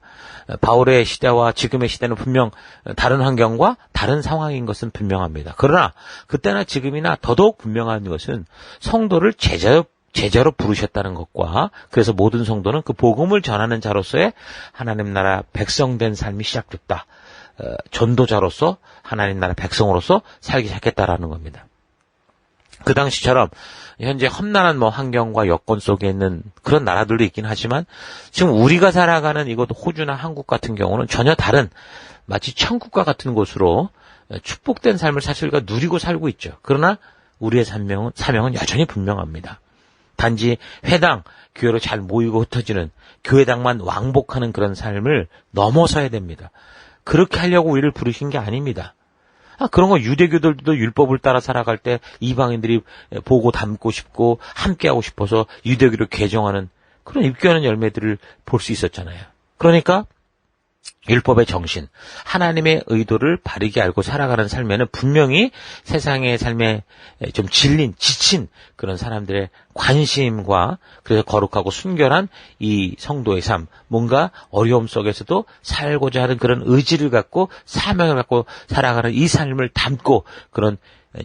바울의 시대와 지금의 시대는 분명 다른 환경과 다른 상황인 것은 분명합니다. 그러나 그때나 지금이나 더더욱 분명한 것은 성도를 제자로 부르셨다는 것과, 그래서 모든 성도는 그 복음을 전하는 자로서의 하나님 나라 백성된 삶이 시작됐다. 전도자로서 하나님 나라 백성으로서 살기 시작했다라는 겁니다. 그 당시처럼 현재 험난한 환경과 여건 속에 있는 그런 나라들도 있긴 하지만, 지금 우리가 살아가는 이곳 호주나 한국 같은 경우는 전혀 다른, 마치 천국과 같은 곳으로 축복된 삶을 사실 우리가 누리고 살고 있죠. 그러나 우리의 사명은 여전히 분명합니다. 단지 회당, 교회로 잘 모이고 흩어지는 교회당만 왕복하는 그런 삶을 넘어서야 됩니다. 그렇게 하려고 우리를 부르신 게 아닙니다. 그런 거 유대교들도 율법을 따라 살아갈 때 이방인들이 보고 닮고 싶고 함께하고 싶어서 유대교를 개정하는 그런 입교하는 열매들을 볼 수 있었잖아요. 그러니까 율법의 정신, 하나님의 의도를 바르게 알고 살아가는 삶에는 분명히 세상의 삶에 좀 지친 그런 사람들의 관심과, 그래서 거룩하고 순결한 이 성도의 삶, 뭔가 어려움 속에서도 살고자 하는 그런 의지를 갖고 사명을 갖고 살아가는 이 삶을 담고, 그런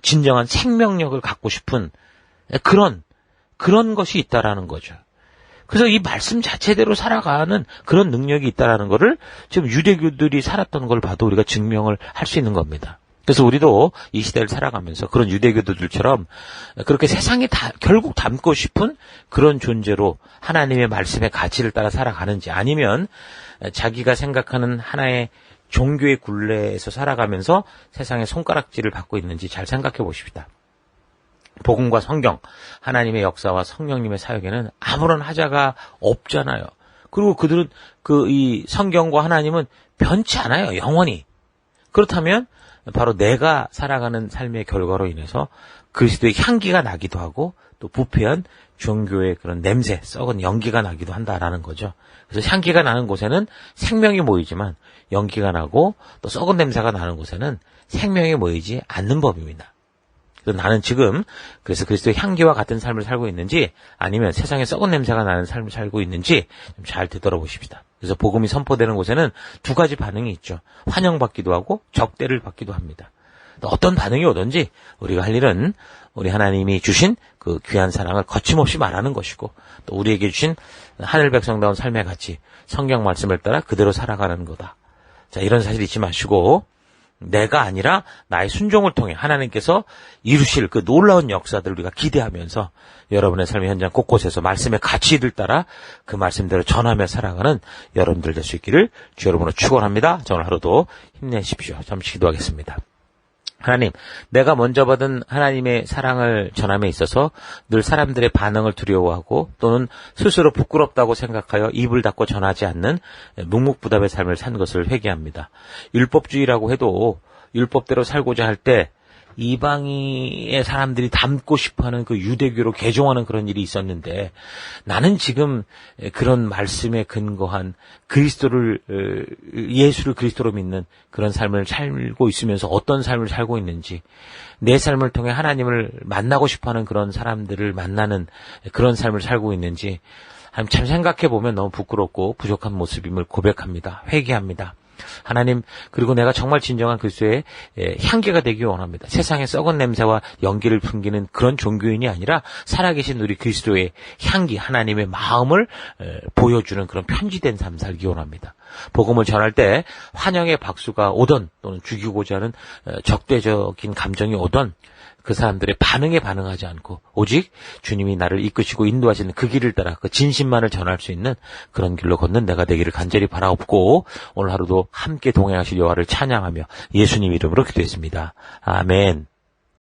진정한 생명력을 갖고 싶은 그런 것이 있다라는 거죠. 그래서 이 말씀 자체대로 살아가는 그런 능력이 있다라는 거를 지금 유대교들이 살았던 걸 봐도 우리가 증명을 할 수 있는 겁니다. 그래서 우리도 이 시대를 살아가면서 그런 유대교들처럼 그렇게 세상에 결국 담고 싶은 그런 존재로 하나님의 말씀의 가치를 따라 살아가는지, 아니면 자기가 생각하는 하나의 종교의 굴레에서 살아가면서 세상의 손가락질을 받고 있는지 잘 생각해 보십시다. 복음과 성경, 하나님의 역사와 성령님의 사역에는 아무런 하자가 없잖아요. 그리고 그들은 이 성경과 하나님은 변치 않아요, 영원히. 그렇다면 바로 내가 살아가는 삶의 결과로 인해서 그리스도의 향기가 나기도 하고, 또 부패한 종교의 그런 냄새, 썩은 연기가 나기도 한다라는 거죠. 그래서 향기가 나는 곳에는 생명이 모이지만, 연기가 나고 또 썩은 냄새가 나는 곳에는 생명이 모이지 않는 법입니다. 나는 지금 그래서 그리스도의 향기와 같은 삶을 살고 있는지, 아니면 세상에 썩은 냄새가 나는 삶을 살고 있는지 좀 잘 되돌아보십시다. 그래서 복음이 선포되는 곳에는 두 가지 반응이 있죠. 환영받기도 하고 적대를 받기도 합니다. 어떤 반응이 오든지 우리가 할 일은 우리 하나님이 주신 그 귀한 사랑을 거침없이 말하는 것이고, 또 우리에게 주신 하늘 백성다운 삶의 가치, 성경 말씀을 따라 그대로 살아가는 거다. 자, 이런 사실 잊지 마시고, 내가 아니라 나의 순종을 통해 하나님께서 이루실 그 놀라운 역사들을 우리가 기대하면서 여러분의 삶의 현장 곳곳에서 말씀의 가치를 따라 그 말씀대로 전하며 살아가는 여러분들 될 수 있기를 주 여러분으로 축원합니다. 오늘 하루도 힘내십시오. 잠시 기도하겠습니다. 하나님, 내가 먼저 받은 하나님의 사랑을 전함에 있어서 늘 사람들의 반응을 두려워하고 또는 스스로 부끄럽다고 생각하여 입을 닫고 전하지 않는 묵묵부답의 삶을 산 것을 회개합니다. 율법주의라고 해도 율법대로 살고자 할 때 이방인의 사람들이 담고 싶어하는 그 유대교로 개종하는 그런 일이 있었는데, 나는 지금 그런 말씀에 근거한 예수를 그리스도로 믿는 그런 삶을 살고 있으면서 어떤 삶을 살고 있는지, 내 삶을 통해 하나님을 만나고 싶어하는 그런 사람들을 만나는 그런 삶을 살고 있는지 참 생각해 보면 너무 부끄럽고 부족한 모습임을 고백합니다. 회개합니다. 하나님, 그리고 내가 정말 진정한 그리스도의 향기가 되기 원합니다. 세상의 썩은 냄새와 연기를 풍기는 그런 종교인이 아니라 살아계신 우리 그리스도의 향기, 하나님의 마음을 보여주는 그런 편지된 삶 살기 원합니다. 복음을 전할 때 환영의 박수가 오던, 또는 죽이고자 하는 적대적인 감정이 오던, 그 사람들의 반응에 반응하지 않고 오직 주님이 나를 이끄시고 인도하시는 그 길을 따라 그 진심만을 전할 수 있는 그런 길로 걷는 내가 되기를 간절히 바라옵고, 오늘 하루도 함께 동행하실 여호와를 찬양하며 예수님 이름으로 기도했습니다. 아멘.